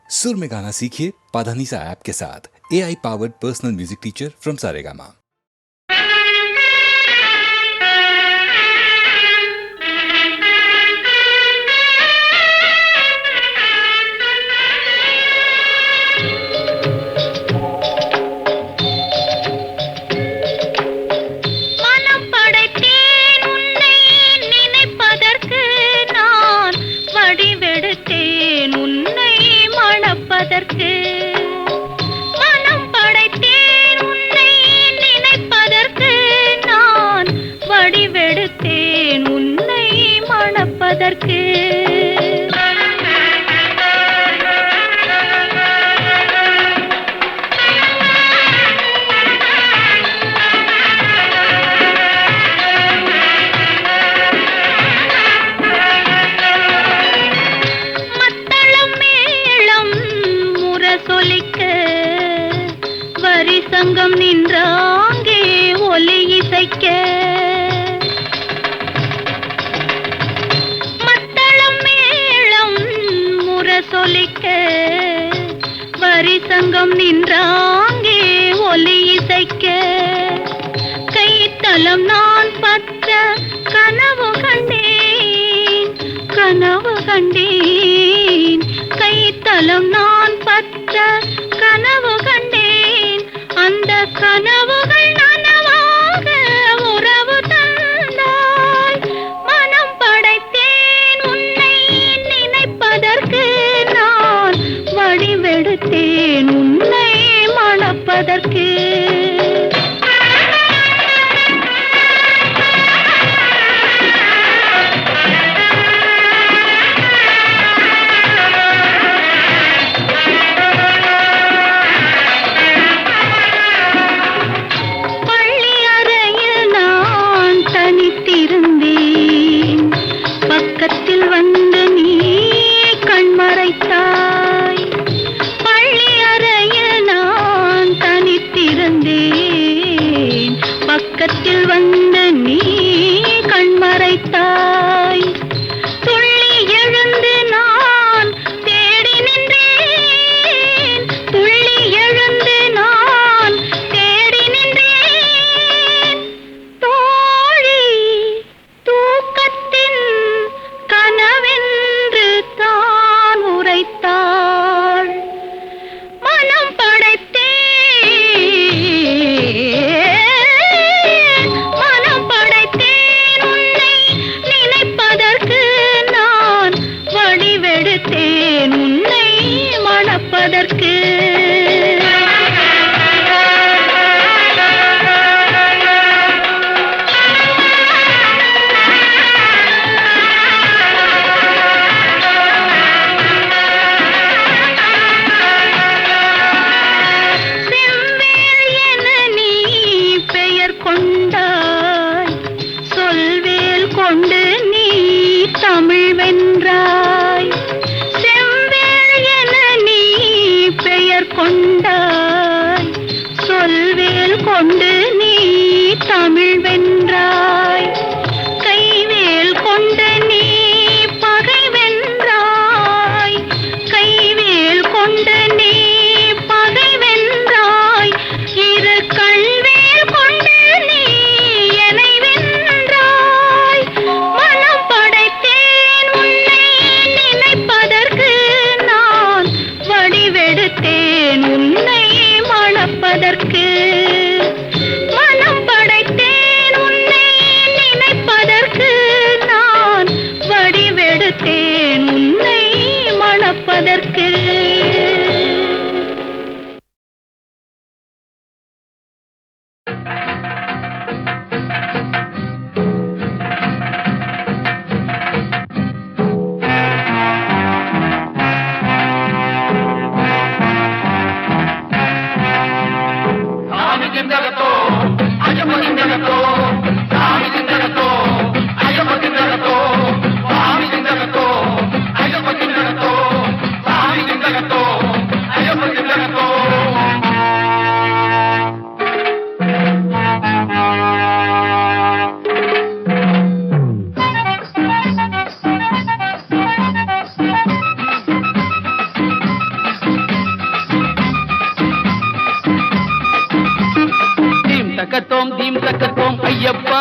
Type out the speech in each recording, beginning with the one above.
सुर में गाना सीखिए पाधानीसा ऐप के साथ। AI powered personal music teacher from Saregama. சங்கம் நின்றாங்கே ஒலி இசைக்க மத்தளம் மேளம் முரசொலிக்க வரி சங்கம் நின்றாங்கே ஒலி இசைக்க கைத்தலம் நான் பற்ற கனவு கண்டேன் கனவு கண்டேன் கைத்தலம் நான் பற்ற கனவு கண்டேன் அந்த கனவுகள் நனவாக உறவு தந்தாய் மனம் படைத்தேன் உன்னை நினைப்பதற்கு நான் வடிவெடுத்தேன் உன்னை மணப்பதற்கு பக்கத்தில் வந்து நீ கண்மறைத்தாய் பள்ளி அறையில் நான் தனித்திருந்தேன் பக்கத்தில் வந்து நீ கண்மறைத்தாய் துள்ளி எழுந்து நான் தேடி நின்றேன் துள்ளி எழுந்து நான் தேடி நின்றேன் தோழி தூக்கத்தின் கனவென்று தான் உரைத்தாள் மனம் படைத்தேன் உன்னை நினைப்பதற்கு நான் வடிவெடுத்தேன் உன்னை மணப்பதற்கு கொண்டு நீ தமிழ் வென்றாய் செவ்வேள் என நீ பெயர் கொண்டாய் சொல்வேல் கொண்டு நீ தமிழ் வென்றாய் கைவேல் கொண்டு நீ பகை வென்றாய் கைவேல் கொண்டு நீ பகை வென்றாய் இரு கண்வேல் கொண்டு நீ என்னை வென்றாய் மனம் படைத்தேன் உன்னை நினைப்பதற்கு நான் வடிவெடுத்தேன் உன்னை மணப்பதற்கு மனம் படைத்தேன் உன்னை நினைப்பதற்கு நான் வடிவெடுத்தேன் உன்னை மணப்பதற்கு Gato தக்கத்தோம் தீம் தக்கத்தோம் ஐயப்பா,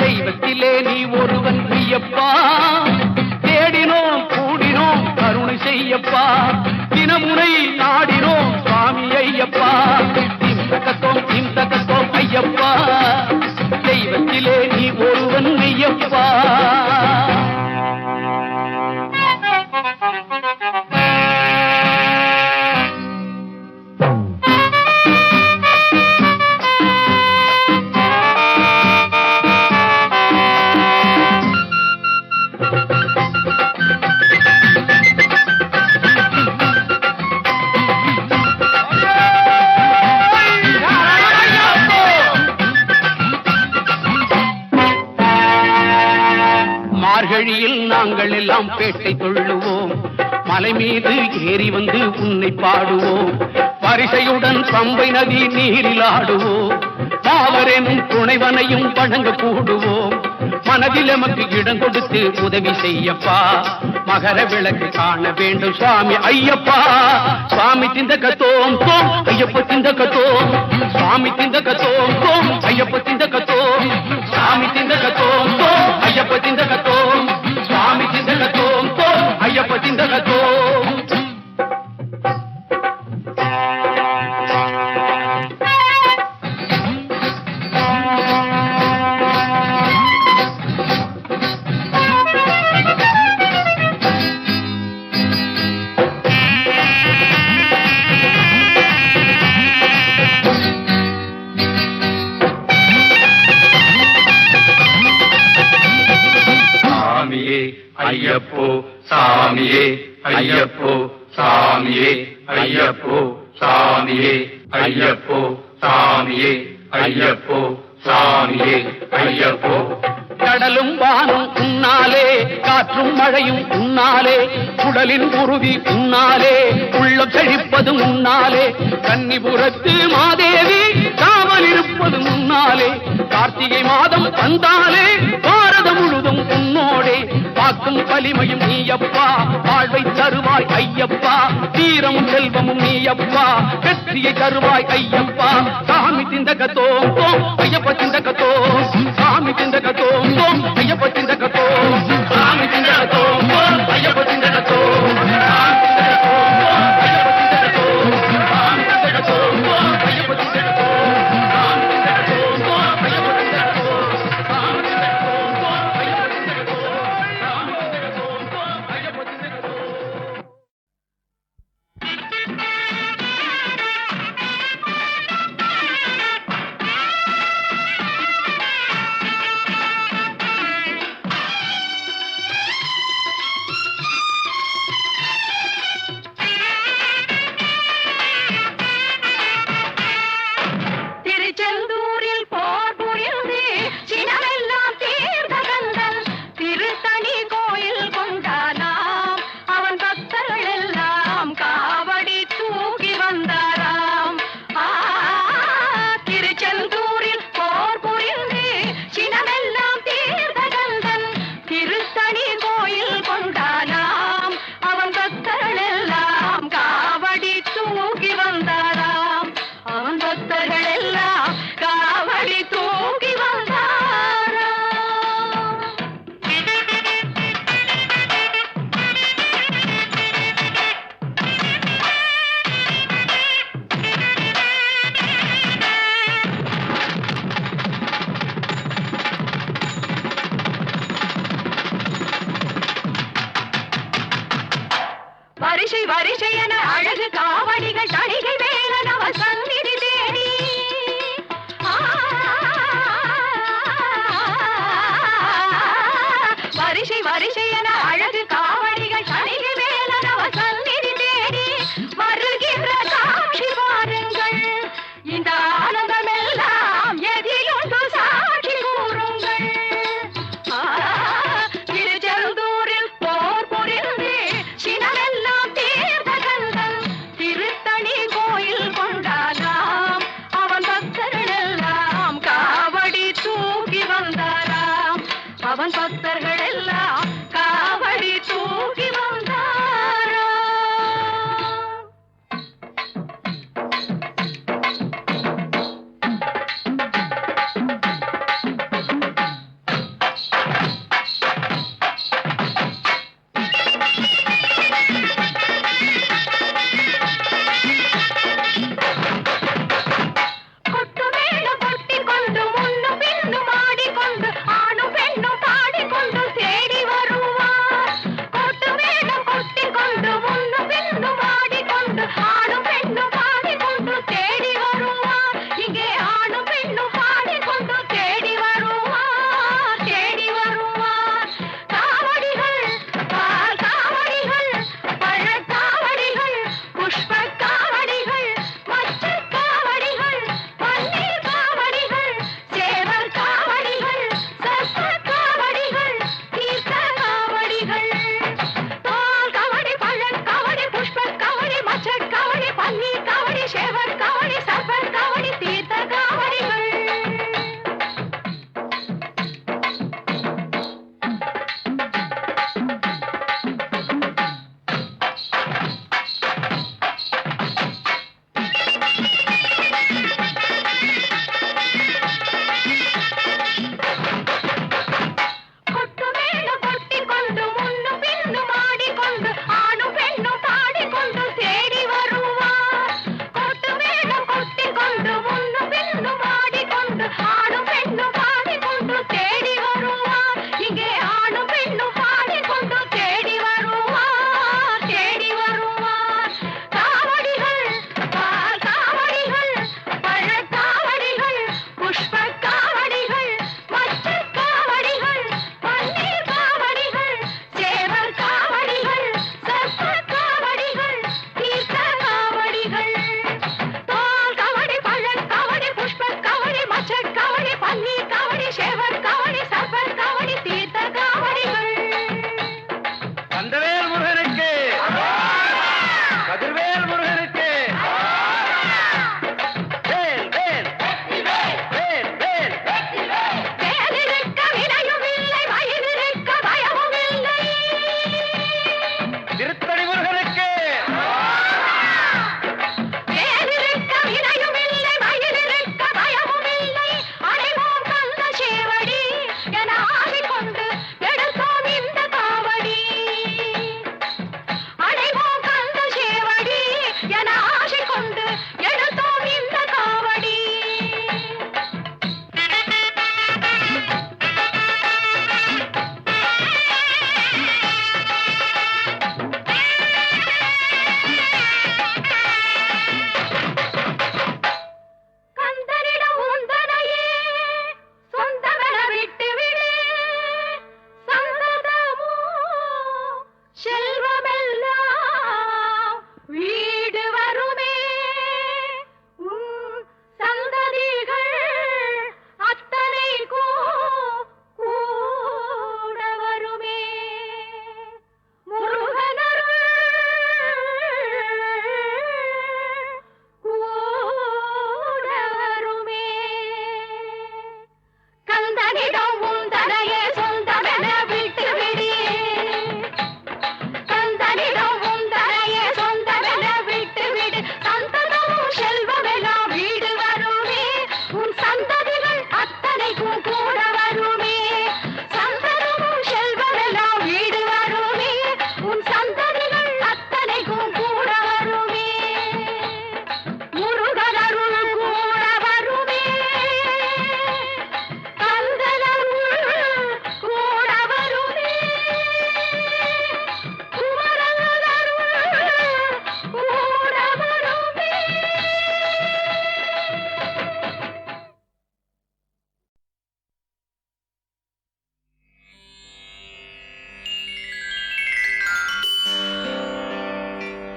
தெய்வத்திலே நீ ஒருவன் ஐயப்பா, தேடினோம் கூடினோம் கருணை செய்யப்பா, தினமுனை நாடினோம் சுவாமி ஐயப்பா, தீம் தக்கத்தோம் ஐயப்பா, தெய்வத்திலே நீ ஒருவன் ஐயப்பா. மார்கழியில் நாங்கள் எல்லாம் பேட்டை தொழுவோம், மலை மீது ஏறி வந்து உன்னை பாடுவோம், பரிசையுடன் பம்பை நதி நீரில் ஆடுவோம், பாவரேனும் துணைவனையும் வணங்க கூடுவோம், மனதில் எமக்கு இடம் கொடுத்து உதவி செய்யப்பா, மகர விளக்கு காண வேண்டும் சுவாமி ஐயப்பா, சுவாமி திந்தகத்தோம் தோம் ஐயப்ப திந்தகத்தோம், சுவாமி திந்தகத்தோம் தோம் ஐயப்ப திந்தகத்தோம், சுவாமி திந்தகத்தோம் தோம் ஐயப்ப திந்தகத்தோம், சுவாமி திந்தகத்தோம் தோம் ஐயப்ப திந்தகத்தோம். ஐயப்போ சாமியே ஐயப்போ சாமியே ஐயப்போ சாமியே ஐயப்போ சாமியே ஐயப்போ சாமியே ஐயப்போ. கடலும் வானும் உன்னாலே, காற்றும் மழையும் உன்னாலே, குடலின் உருவி உன்னாலே, உள்ளம் செழிப்பது உன்னாலே, கன்னிபுரத்து மாதேவி காவல் இருப்பது முன்னாலே, கார்த்திகை மாதம் வந்தாலே பாரதம் முழுதும் உன்னோடே, பாக்கும் வலிமையும் நீயப்பா, வாழ்வை தருவாய் ஐயப்பா, தீரமும் செல்வமும் நீயப்பா, வெற்றியை தருவாய் ஐயப்பா, சாமி திந்தகத்தோம் தோம் ஐயப்ப திந்தகத்தோம், சாமி திந்தகத்தோம் தோம் ஐயப்ப திந்தகத்தோம், சாமி திந்தகத்தோம் தோம் ஐயப்ப திந்தகத்தோம், சாமி திந்தகத்தோம் தோம் ஐயப்ப திந்தகத்தோம், சாமி திந்தகத்தோம் தோம் ஐயப்ப திந்தகத்தோம், சாமி திந்தகத்தோம் தோம் ஐயப்ப திந்தகத்தோம், சாமி திந்தகத்தோம் தோம் ஐயப்ப திந்தகத்தோம், சாமி திந்தகத்தோம் தோம் ஐயப்ப திந்தகத்தோம். திருச்செந்தூரில் போர் புரிந்து சினமெல்லாம் தீர்த்த கந்தன் திருத்தணி கோயில் கொண்டானாம், அவன் பக்தர்கள் எல்லாம் காவடி தூக்கி வந்தாராம். திருச்செந்தூரில் போர் புரிந்து சினமெல்லாம் தீர்த்த கந்தன் திருத்தணி கோயில் கொண்டானாம், அவன் பக்தர்கள் எல்லாம் காவடி தூக்கி வந்தாராம், அவன் பக்தர்கள் எல்லாம் காவடி தூக்கி வந்தாராம். வரிசை வரிசை என அழகு காவடிகள் தணிகை வேலன் அவர் சந்நிதி தேடி, வரிசை வரிசை என அழகு காவடிகள் தணிகை வேலன் அவர் சந்நிதி தேடி வருகின்ற காட்சி பாருங்கள், இந்த ஆனந்தமெல்லாம் எதிலுண்டு சாட்சி கூறுங்கள். திருச்செந்தூரில் போர் புரிந்து சினமெல்லாம் தீர்த்த கந்தன் திருத்தணி கோயில் கொண்டாட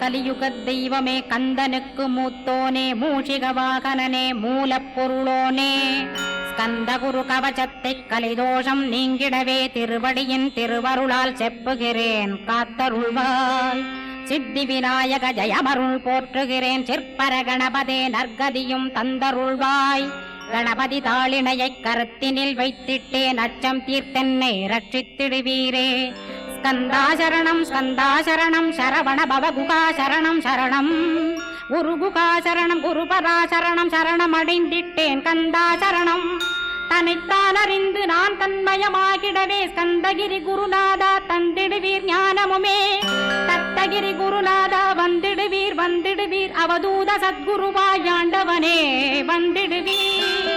கலியுக தெய்வமே கந்தனுக்கு மூத்தோனே மூஷிக வாகனனே மூலப்பொருளோனே ஸ்கந்த குரு கவசத்தை கலிதோஷம் நீங்கிடவே திருவடியின் திருவருளால் செப்புகிறேன் காத்தருள்வாய். சித்தி விநாயக ஜயமருள் போற்றுகிறேன் சிற்பர கணபதே நற்கதியும் தந்தருள்வாய். கணபதி தாளினையை கருத்தினில் வைத்திட்டேன் அச்சம் தீர்த்தென்னை ரட்சித்திடுவீரே. ஸ்கந்தாசரணம் ஸ்கந்தாசரணம் சரவண பவகுகாசரணம் சரணம் குருகுகாசரணம் குருபராசரணம் சரணம் அடைந்திட்டேன் கந்தாசரணம். தன்னைத்தான் அறிந்து நான் தன்மயமாகிடவே ஸ்கந்தகிரி குருநாதா தந்திடுவீர் ஞானமுமே. தத்தகிரி குருநாதா வந்திடுவீர் வந்திடுவீர் அவதூத சத்குருவாயாண்டவனே வந்திடுவீர்.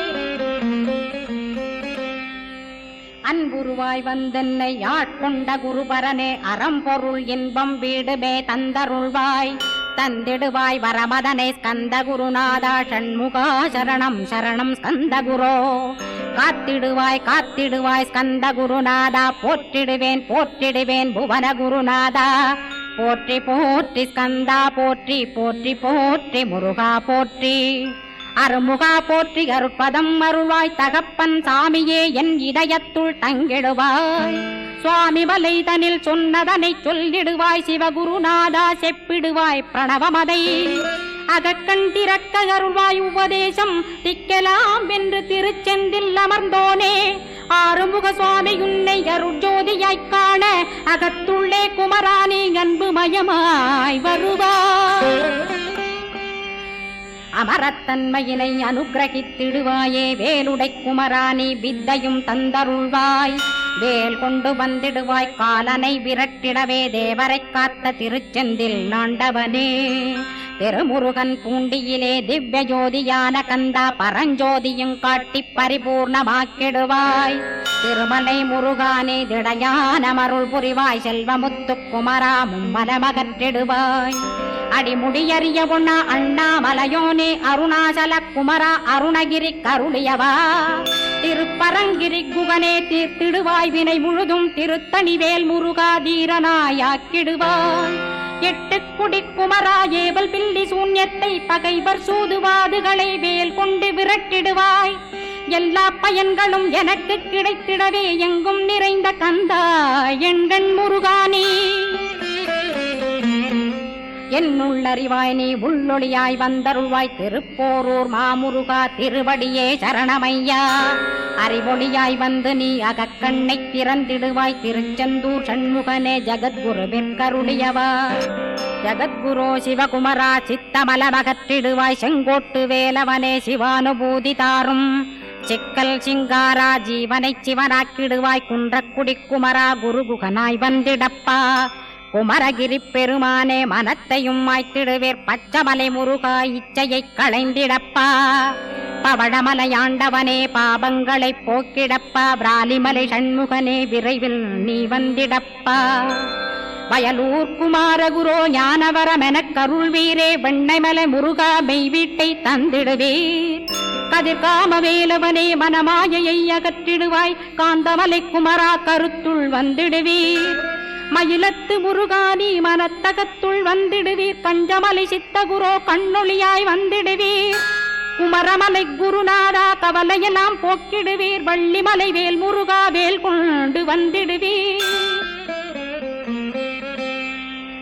அன்புருவாய் வந்தென்னை ஆட்கொண்ட குருபரனே அறம்பொருள் இன்பம் வீடுமே தந்தருள்வாய். தந்திடுவாய் வரமதனை ஸ்கந்த குருநாதா ஷண்முகா சரணம் சரணம் ஸ்கந்த குரோ. காத்திடுவாய் காத்திடுவாய் ஸ்கந்த குருநாதா போற்றிடுவேன் போற்றிடுவேன் புவன குருநாதா. போற்றி போற்றி ஸ்கந்தா போற்றி போற்றி போற்றி முருகா போற்றி. அருமுகா போற்றி அருட்பதம் அருள்வாய் தகப்பன் சாமியே என் இதயத்துள் தங்கிடுவாய். சுவாமி வலைதனில் சொன்னதனை சொல்லிடுவாய் சிவகுருநாதா செப்பிடுவாய் பிரணவமதை. அகக்கண் திறக்க அருள்வாய் உபதேசம் திக்கலாம் என்று திருச்செந்தில் அமர்ந்தோனே. ஆறுமுக சுவாமி உன்னை அருட்ஜோதியாய்க் காண அகத்துள்ளே குமரானே அன்பு மயமாய் வருவாய். அமரத்தன்மையினை அனுகிரகித்திடுவாயே வேலுடை குமராணி வித்தையும் தந்தருள்வாய். வேல் கொண்டு வந்திடுவாய் காலனை விரட்டிடவே தேவரை காத்த திருச்செந்தில் ஆண்டவனே. திருமுருகன் பூண்டியிலே திவ்ய ஜோதியான கந்தா பரஞ்சோதியும் காட்டி பரிபூர்ணமாக்கிடுவாய். திருமலை முருகானே திடையான மருள் புரிவாய் செல்வமுத்து குமரா மும்மலமகற்றிடுவாய். அடிமுடியறிய உண்ணா அண்ணாமலையோனே அருணாசல குமரா அருணகிரி கருளியவா. திருப்பரங்கிரி குகனே தீர்த்திடுவாய் வினை முழுதும் திருத்தணிவேல் முருகா தீரனாயாக்கிடுவாய். எட்டு குடி குமரா ஏவல் பில்லி சூன்யத்தை பகைவர் சூதுவாதுகளை வேல் கொண்டு விரட்டிடுவாய். எல்லா பயன்களும் எனக்கு கிடைத்திடவே எங்கும் நிறைந்த கந்தா எண்கண் முருகானே. என்னுள்ளறிவாய் நீ உள்ளொளியாய் வந்தருள்வாய் திருப்போரூர் மாமுருகா திருவடியே சரணமையா. அறிவொளியாய் வந்து நீ அகக்கண்ணை திறந்திடுவாய் திருச்செந்தூர் சண்முகனே ஜகத்குருவிற்கருளியவா. ஜகத்குரோ சிவகுமரா சித்தமலமகற்றிடுவாய் செங்கோட்டு வேலவனே சிவானுபூதி தாரும். சிக்கல் சிங்காரா ஜீவனை சிவனாக்கிடுவாய் குன்றக்குடி குமரா குருகுகனாய் வந்திடப்பா. குமரகிரி பெருமானே மனத்தையும் மாய்த்திடுவேர் பச்சமலை முருகா இச்சையை களைந்திடப்பா. பவழமலையாண்டவனே பாபங்களை போக்கிடப்பா. பிராலிமலை சண்முகனே விரைவில் நீ வந்திடப்பா. வயலூர் குமாரகுரோ ஞானவரமெனக் கருள்வீரே வெண்ணைமலை முருகா மெய் வீட்டை தந்திடுவீர். கதிர்காம வேலவனே மனமாயையை அகற்றிடுவாய் காந்தமலை குமரா கருத்துள் வந்திடுவீர். மயிலத்து முருகானி மனத்தகத்துள் வந்திடுவீர். கஞ்சமலை சித்தகுரோ கண்ணொளியாய் வந்திடுவீர். குமரமலை குருநாதா கவலையெல்லாம் போக்கிடுவீர். வள்ளிமலை வேல் முருகா வேல் கொண்டு வந்திடுவீர்.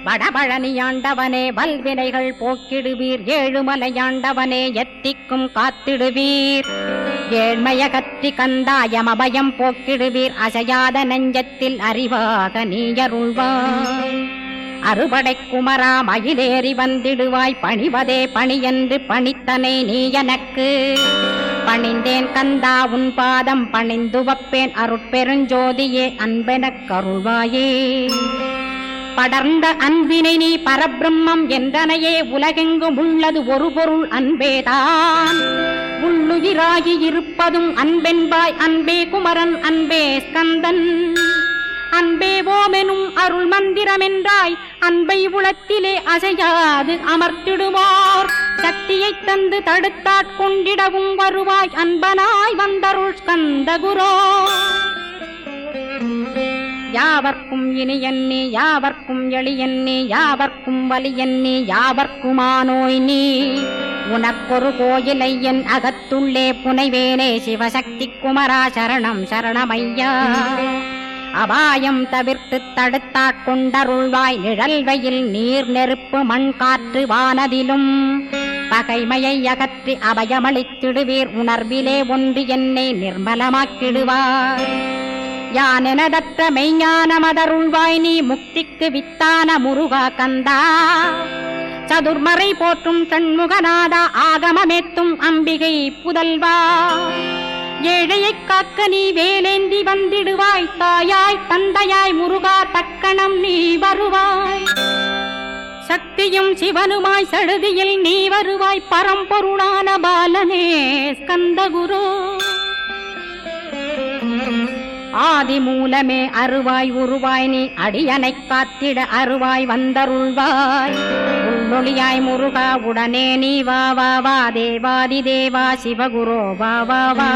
வடபழனியாண்டவனே வல்வினைகள் போக்கிடுவீர். ஏழுமலையாண்டவனே எத்திக்கும் காத்திடுவீர். ஏழ்மைய கத்தி கந்தாயம் அபயம் போக்கிடுவீர். அசையாத நெஞ்சத்தில் அறிவாக நீயருள்வாய். அறுபடை குமரா மயிலேறி வந்திடுவாய். பணிவதே பணியென்று பணித்தனை நீ எனக்கு. பணிந்தேன் கந்தா உன் பாதம் பணிந்து வப்பேன் அருட்பெருஞ்சோதியே அன்பெனக் கருள்வாயே. படர்ந்த அன்பினை நீ பரபிரம்மம் என்றனையே உலகெங்கும் உள்ளது ஒரு பொருள் அன்பேதான். உள்ளுயிராகி இருப்பதும் அன்பென்பாய் அன்பே குமரன் அன்பே ஸ்கந்தன். அன்பே ஓமெனும் அருள் மந்திரமென்றாய் அன்பை உளத்திலே அசையாது அமர்த்திடுவார். சக்தியை தந்து தடுத்தாட்கொண்டிடவும் வருவாய் அன்பனாய் வந்தருள் ஸ்கந்த குரோ. யாவர்க்கும் இனியன்னி யாவர்க்கும் எளியன்னி யாவர்க்கும் வலியன்னி யாவர்க்குமானோய் நீ உனக்கொரு கோயிலை என் அகத்துள்ளே புனைவேனே சிவசக்தி குமரா சரணம் சரணமையா அபாயம் தவிர்த்து தடுத்தாட்கொண்டருள்வாய் நிழல் வெயில் நீர் நெருப்பு மண் காற்று வானதிலும் பகைமையை அகற்றி அபயமளித்திடுவீர் உணர்விலே ஒன்று என்னை நிர்மலமாக்கிடுவார் யானெனதற்ற மெய்ஞானமதருள்வாய் நீ முக்திக்கு வித்தான முருகா கந்தா சதுர்மறை போற்றும் சண்முகநாதா ஆகமமேத்தும் அம்பிகை புதல்வா ஏழையைக் காக்க நீ வேலேந்தி வந்திடுவாய் தாயாய் தந்தையாய் முருகா தக்கணம் நீ வருவாய் சக்தியும் சிவனுமாய் சடுதியில் நீ வருவாய் பரம்பொருளான பாலனே ஸ்கந்தகுரு ஆதி மூலமே அருவாய் உருவாய் நீ அடியனைக் காத்திட அருவாய் வந்தருள்வாய் உள்ளொளியாய் முருகா உடனே நீ வா வா வா தேவாதி தேவா சிவகுரோ வா வா வா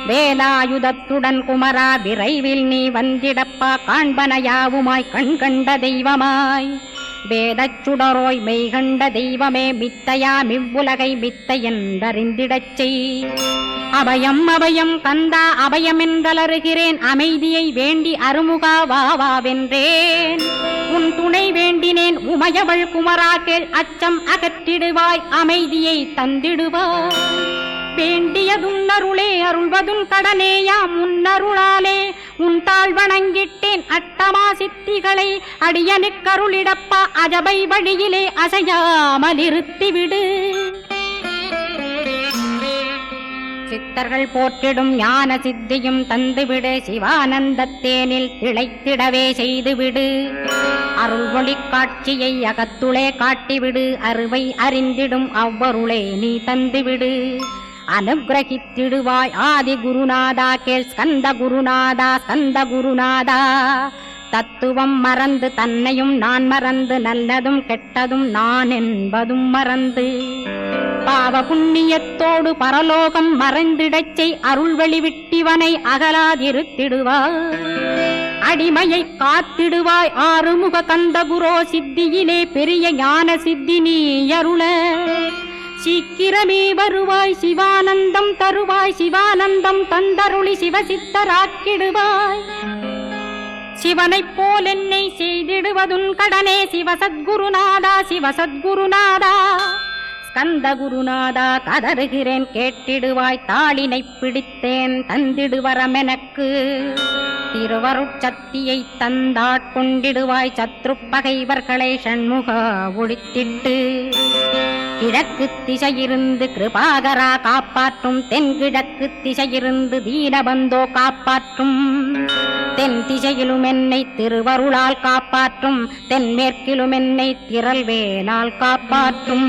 வேலாயுதத்துடன் குமரா விரைவில் நீ வந்திடப்பா காண்பனையாவுமாய் கண் கண்ட தெய்வமாய் வேதச் சுடரோய் மெய்கண்ட தெய்வமே மித்தையா மிவ்வுலகை மித்தை என்றறிந்திடச் செய் அபயம் அபயம் கந்தா அபயமென்றலறுகிறேன் அமைதியை வேண்டி அருமுகா வாவென்றேன் உன் துணை வேண்டினேன் உமையவள் குமரா கேள் அச்சம் அகற்றிடுவாய் அமைதியை தந்திடுவாய் வேண்டியதும் அருளே அருள்வதும் கடனேயாம் உன்னருளாலே உன் தாழ் வணங்கிட்டேன் அட்டமா சித்திகளை அடியனுக்கருளிடப்பா அஜபை வழியிலே அசையாமலிருத்திவிடு சித்தர்கள் போற்றிடும் ஞான சித்தியும் தந்துவிடு சிவானந்தத்தேனில் திளைத்திடவே செய்துவிடு அருள் ஒளி காட்சியை அகத்துளே காட்டிவிடு அருவை அறிந்திடும் அவ்வருளே நீ தந்துவிடு அனுகிரகித்திடுவாய் ஆதி குருநாதா கேள் ஸ்கந்த குருநாதா ஸ்கந்த குருநாதா தத்துவம் மறந்து தன்னையும் நான் மறந்து நல்லதும் கெட்டதும் நான் என்பதும் மறந்து பாவ புண்ணியத்தோடு பரலோகம் மறைந்திடச் செய் அருள் வெளிவிட்டிவனை அகலாதிருத்திடுவாய் அடிமையை காத்திடுவாய் ஆறுமுக கந்தகுரோ சித்தியிலே பெரிய ஞான சித்தி நீ அருள சீக்கிரமே வருவாய் சிவானந்தம் தருவாய் சிவானந்தம் தந்தருளி சிவசித்தராக்கிடுவாய் சிவனைப் போல் என்னை செய்திடுவதுன் கடனே சிவசத்குருநாதா சிவசத்குருநாதா ஸ்கந்த குருநாதா கதறுகிறேன் கேட்டிடுவாய் தாளினை பிடித்தேன் தந்திடுவரமெனக்கு திருவருட்சக்தியை தந்தாட்கொண்டிடுவாய் சத்ரு பகைவர்களை ஷண்முகா ஒழித்திட்டு கிழக்கு திசையிருந்து கிருபாகரா காப்பாற்றும் தென்கிழக்கு திசையிருந்து தீனபந்தோ காப்பாற்றும் தென் திசையிலும் என்னை திருவருளால் காப்பாற்றும் தென்மேற்கிலும் என்னை திரள்வேலால் காப்பாற்றும்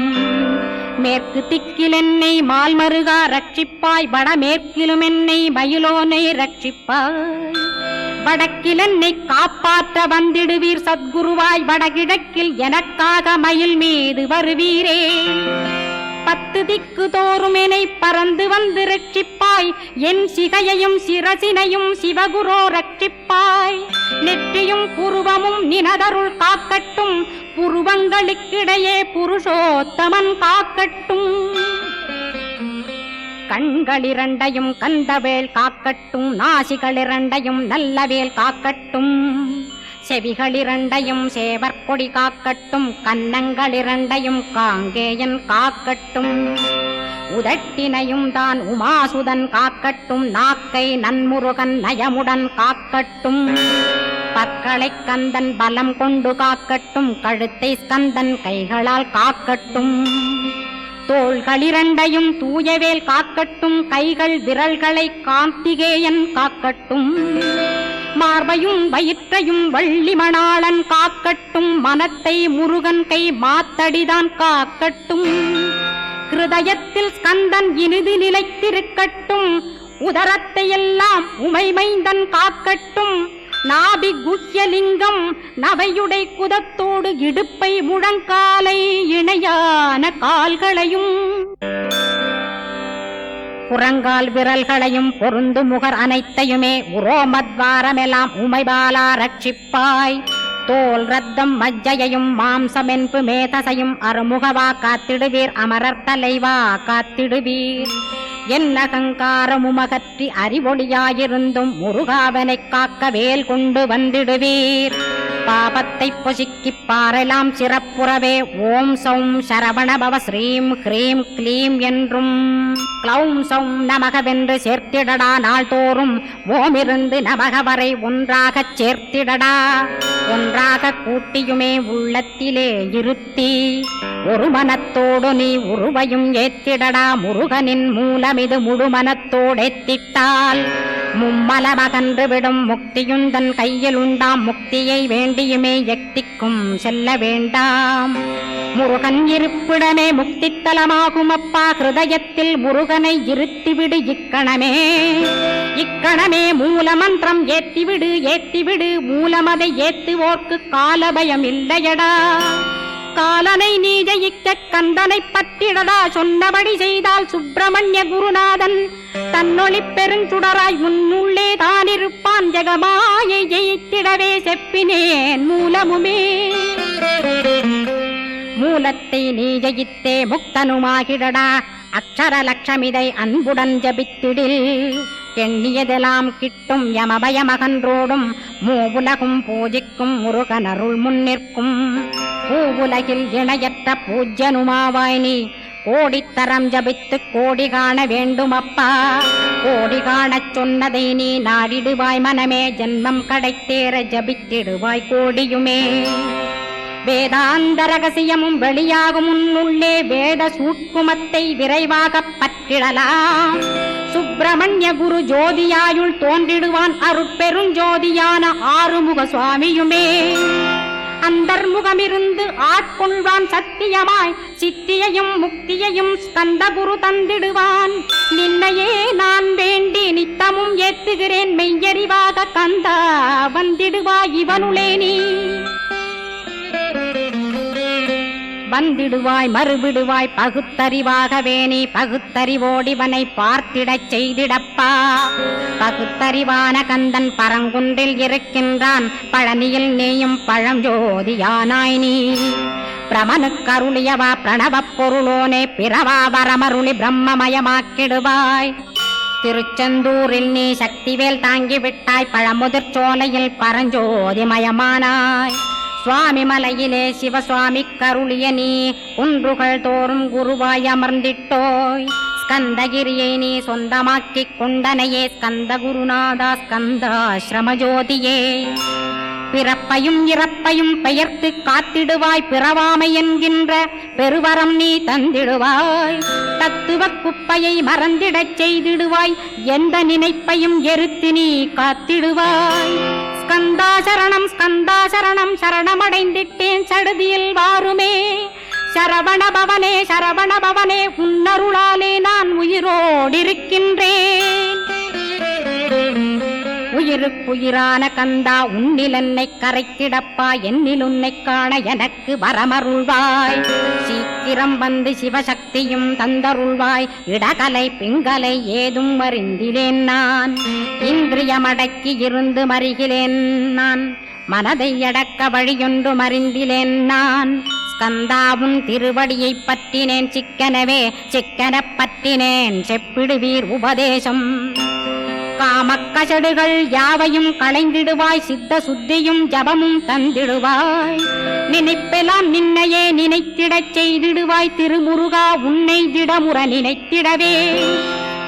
மேற்கு திக்கில் என்னை மால்மருகா ரட்சிப்பாய் வடமேற்கிலும் என்னை மயிலோனை ரட்சிப்பாய் வடக்கில் என்னை காப்பாற்ற வந்திடுவீர் சத்குருவாய் வடகிழக்கில் எனக்காக மயில் மீது வருவீரே 10 திக்கு தோறும் என்னை பறந்து வந்து ரட்சிப்பாய் என் சிகையையும் சிரசினையும் சிவகுரோ ரட்சிப்பாய் நெற்றியும் புருவமும் நினதருள் காக்கட்டும் புருவங்களுக்கிடையே புருஷோத்தமன் காக்கட்டும் கண்களிரண்டையும் கந்தவேல் காக்கட்டும் நாசிகளிரண்டையும் நல்லவேல் காக்கட்டும் செவிகளிரண்டையும் சேவற்கொடி காக்கட்டும் கன்னங்களிரண்டையும் காங்கேயன் காக்கட்டும் உதட்டினையும் தான் உமாசுதன் காக்கட்டும் நாக்கை நன்முருகன் நயமுடன் காக்கட்டும் பற்களை கந்தன் பலம் கொண்டு காக்கட்டும் கழுத்தை ஸ்கந்தன் கைகளால் காக்கட்டும் தோள்களிரண்டையும் தூயவேல் காக்கட்டும் கைகள் விரல்களை கார்த்திகேயன் காக்கட்டும் மார்பையும் வயிற்றையும் வள்ளி மணாளன் காக்கட்டும் மனத்தை முருகன் கை மாத்தடிதான் காக்கட்டும் ஹிருதயத்தில் ஸ்கந்தன் இனிது நிலைத்திருக்கட்டும் உதரத்தை எல்லாம் உமைமைந்தன் காக்கட்டும் நாபி குஹ்யலிங்கம் நவையுடை குதத்தோடு இடுப்பை முழங்காலை இணையான கால்களையும் புறங்கால் விரல்களையும் பொருந்து முகர் அனைத்தையுமே உரோமத்வாரமெல்லாம் உமைபாலா ரட்சிப்பாய். தோல் ரத்தம் மஜ்ஜையையும் மாம்சமென்பு மேதசையும் அருமுகவா காத்திடுவீர். அமரர் தலைவா காத்திடுவீர். என் அகங்காரமுமகற்றி அறிவொளியாயிருந்தும் முருகாவனைக் காக்க வேல் கொண்டு வந்திடுவீர். பாபத்தை பொசுக்கி பாரெல்லாம் சிறப்புறவே ஓம் சௌம் சரவணபவ ஸ்ரீம் ஹ்ரீம் க்ளீம் என்றும் க்ளௌம் சௌம் நமகவென்று சேர்த்திடடா. நாள்தோறும் ஓமிருந்து நமக வரை ஒன்றாகச் சேர்த்திடடா. ஒன்றாக கூட்டியுமே உள்ளத்திலே இருத்தி ஒரு மனத்தோடு நீ உருவையும் ஏத்திடடா. முருகனின் மூலமிது முழு மனத்தோடேத்திட்டால் மும்மலமகன்று விடும். முக்தியுந்தன் கையில் உண்டாம். முக்தியை வேண்டியுமே எக்திக்கும் செல்ல வேண்டாம். முருகன் இருப்பிடமே முக்தித்தலமாகும் அப்பா. ஹிருதயத்தில் முருகனை இருத்திவிடு இக்கணமே. இக்கணமே மூலமந்திரம் ஏத்திவிடு ஏத்திவிடு. மூலமதை ஏத்துவோர்க்கு காலபயம் இல்லையடா. காலனை நீ ஜெயிக்க கந்தனை பற்றிடடா. சொன்னபடி செய்தால் சுப்பிரமணிய குருநாதன் தன்னொளி பெருஞ்சுடராய் முன்னுள்ளே தானிருப்பான். ஜெகமாயை ஜெயித்திடவே செப்பினேன் மூலமுமே. மூலத்தை நீ ஜெயித்தே முக்தனுமாகிடடா. அக்ஷர லட்சமிதை அன்புடன் ஜபித்திடில் எண்ணியதெல்லாம் கிட்டும். யமபயமகன்றோடும் மூவுலகும் பூஜிக்கும் முருகனருள் முன்னிற்கும். பூவுலகில் இணையற்ற பூஜ்யனுமாவாய் நீ. கோடித்தரம் ஜபித்து கோடி காண வேண்டுமப்பா. கோடி காணச் சொன்னதை நீ நாடிடுவாய் மனமே. ஜென்மம் கடைத்தேற ஜபித்திடுவாய் கோடியுமே. வேதாந்த ரகசியமும் வெளியாகும் உன்னுள்ளே. வேத சூட்குமத்தை விரைவாகப் பற்றிடலாம். சுப்பிரமணிய குரு ஜோதியாயுள் தோன்றிடுவான். அருட்பெருஞ்சோதியான ஆறுமுக சுவாமியுமே. அந்தர்முகமிருந்து ஆட்கொள்வான் சத்தியமாய். சித்தியையும் முக்தியையும் ஸ்கந்த குரு தந்திடுவான். நின்னையே நான் வேண்டி நித்தமும் ஏத்துகிறேன் மெய்யறிவாக. கந்தா வந்திடுவாய் இவனுளே நீ. வந்திடுவாய் மறுவிடுவாய் பகுத்தறிவாகவே நீ. பகுத்தறிவோடிவனை பார்த்திடச் செய்திடப்பா. பகுத்தறிவான கந்தன் பரங்குன்றில் இருக்கின்றான். பழனியில் நீயும் பழஞ்சோதியானாய் நீ. பிரமனுக்கருளியவா பிரணவப் பொருளோனே. பிறவா வரமருளி பிரம்மமயமாக்கிடுவாய். திருச்செந்தூரில் நீ சக்திவேல் தாங்கிவிட்டாய். பழமுதிர் சோலையில் பரஞ்சோதிமயமானாய். சுவாமி மலையிலே சிவசுவாமி கருளிய நீ. குன்றுகள் தோறும் குருவாய் அமர்ந்திட்டோய். ஸ்கந்தகிரியை நீ சொந்தமாக்கிக் கொண்டனையே. ஸ்கந்த குருநாதா ஸ்கந்தாஸ்ரமஜோதியே. பிறப்பையும் இறப்பையும் பெயர்த்து காத்திடுவாய். பிறவாமை என்கின்ற பெருவரம் நீ தந்திடுவாய். தத்துவ குப்பையை மறந்திடச் செய்திடுவாய். எந்த நினைப்பையும் எரித்து நீ காத்திடுவாய். ஸ்கந்தாசரணம் ஸ்கந்தாசரணம் சரணமடைந்திட்டேன் சடுதியில் வாருமே. சரவணபவனே சரவணபவனே உன்னருளாலே நான் உயிரோடிருக்கின்றேன். உயிருக்குயிரான கந்தா உன்னில் என்னை கரைத்திடப்பா. என்னில் உன்னை காண எனக்கு வரமருள்வாய். சீக்கிரம் வந்து சிவசக்தியும் தந்தருள்வாய். இடகலை பிங்கலை ஏதும் அறிந்திலேன் நான். இந்திரியமடக்கி இருந்து மறிகிலேன் நான். மனதை அடக்க வழியொன்று மறிந்திலேன் நான். ஸ்கந்தாவும் திருவடியை பற்றினேன் சிக்கனவே. சிக்கனப் பற்றினேன் செப்பிடுவீர் உபதேசம். காமக்கசடுகள் யாவையும் களைந்திடுவாய். சித்த சுத்தியும் ஜபமும் தந்திடுவாய். நினைப்பெல்லாம் நின்னையே நினைத்திடச் செய்திடுவாய். திருமுருகா உன்னை திடமுற நினைத்திடவே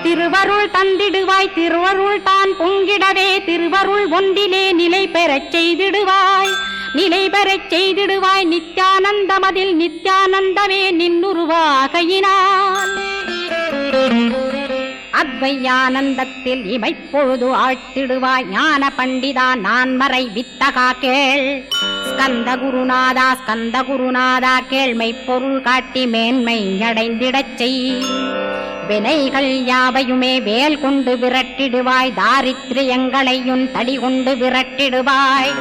திருவருள் தந்திடுவாய். திருவருள் தான் பொங்கிடவே திருவருள் ஒன்றிலே நிலை பெறச் செய்திடுவாய். நிலை பெறச் செய்திடுவாய். நித்யானந்தமதில் நித்யானந்தமே நின்னுருவாகையினான். அத்வையானந்தத்தில் இமைப்பொழுது ஆழ்த்திடுவாய். ஞான பண்டிதா நான் மறை வித்தகா கேள். ஸ்கந்த குருநாதா கேள்மை பொருள் காட்டி மேன்மை அடைந்திடச் செய். வினைகள் யாவையுமே வேல் கொண்டு விரட்டிடுவாய். தாரித்ரியங்களையும் தடி கொண்டு விரட்டிடுவாய்.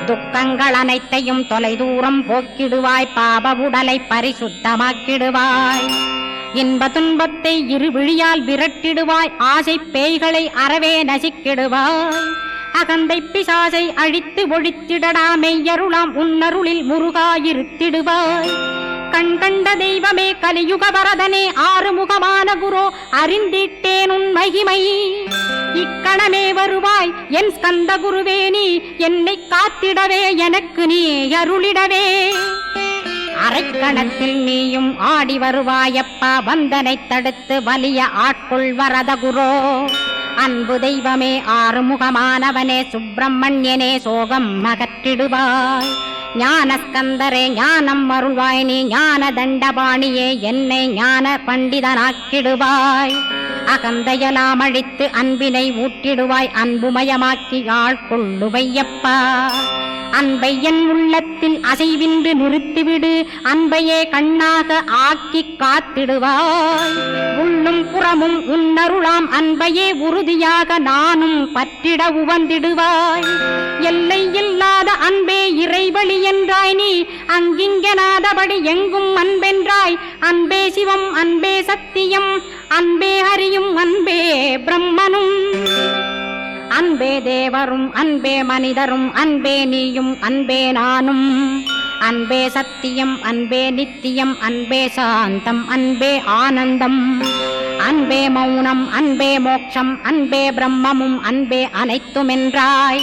துக்கங்கள் அனைத்தையும் தொலை தூரம் போக்கிடுவாய். பாப உடலை பரிசுத்தமாக்கிடுவாய். இன்ப துன்பத்தை இருவிழியால் விரட்டிடுவாய், ஆசை பேய்களை அறவே நசிக்கிடுவாய். அகந்தை பிசாசை அழித்து ஒழித்திடடா, மெய்யருளாம் உன்னருளில் முருகாயிருத்திடுவாய். கண் கண்ட தெய்வமே கலியுக வரதனே, ஆறுமுகமான குரோ அறிந்திட்டேன் உன் மகிமை. இக்கணமே வருவாய் என் ஸ்கந்த குருவே, நீ என்னை காத்திடவே எனக்கு நீ அருளிடவே. அரைக்கணத்தில் நீயும் ஆடி வருவாயப்பா, வந்தனை தடுத்து வலிய ஆட்கொள் வரத குரோ. அன்பு தெய்வமே ஆறுமுகமானவனே, சுப்பிரமணியனே சோகம் அகற்றிடுவாய். ஞானஸ்கந்தரே ஞானம் அருள்வாய், நீ ஞான தண்டபாணியே என்னை ஞான பண்டிதனாக்கிடுவாய். அகந்தையலாம் அழித்து அன்பினை ஊட்டிடுவாய், அன்புமயமாக்கி ஆட்கொள்ளுவையப்பா. அன்பை என் உள்ளத்தில் அசைவின்று நிறுத்திவிடு, அன்பையே கண்ணாக ஆக்கி காத்திடுவாய். உள்ளும் புறமும் உன்னருளாம் அன்பையே உறுதியாக நானும் பற்றிட உவந்திடுவாய். எல்லை இல்லாத அன்பே இறைவழி என்றாய் நீ, அங்கிங்கனாதபடி எங்கும் அன்பென்றாய். அன்பே சிவம், அன்பே சத்தியம், அன்பே ஹரியும், அன்பே பிரம்மனும். அன்பே தேவரும், அன்பே மனிதரும், அன்பே நீயும், அன்பே நானும். அன்பே சத்தியம், அன்பே நித்தியம், அன்பே சாந்தம், அன்பே ஆனந்தம். அன்பே மௌனம், அன்பே மோட்சம், அன்பே பிரம்மமும், அன்பே அனைத்துமென்றாய்.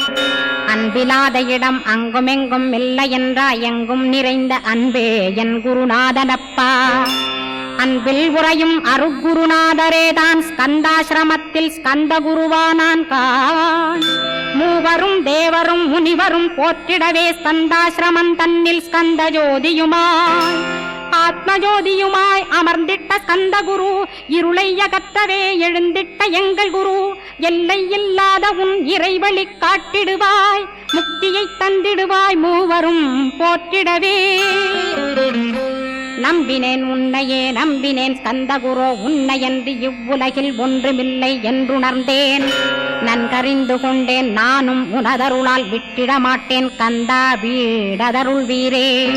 அன்பிலாத இடம் அங்குமெங்கும் இல்லை என்றாய், எங்கும் நிறைந்த அன்பே என் குருநாதனப்பா. அன்பில் உறையும் அருக்குருநாதரேதான் ஸ்கந்தாசிரமத்தில் ஸ்கந்த குருவானான் கான். மூவரும் தேவரும் முனிவரும் போற்றிடவே ஸ்கந்தாசிரமம் தன்னில் ஸ்கந்த ஜோதியுமாய் ஆத்மஜோதியுமாய் அமர்ந்திட்ட ஸ்கந்த குரு. இருளை அகற்றவே எழுந்திட்ட எங்கள் குரு. எல்லை இல்லாத உன் இறைவழி காட்டிடுவாய், முக்தியை தந்திடுவாய் மூவரும் போற்றிடவே. நம்பினேன் உன்னையே நம்பினேன் ஸ்கந்தகுரோ, உன்னையன்று இவ்வுலகில் ஒன்றுமில்லை என்றுணர்ந்தேன். நன்கறிந்து கொண்டேன் நானும் உனதருளால் விட்டிட மாட்டேன் கந்தா, வீடதருள் வீரே.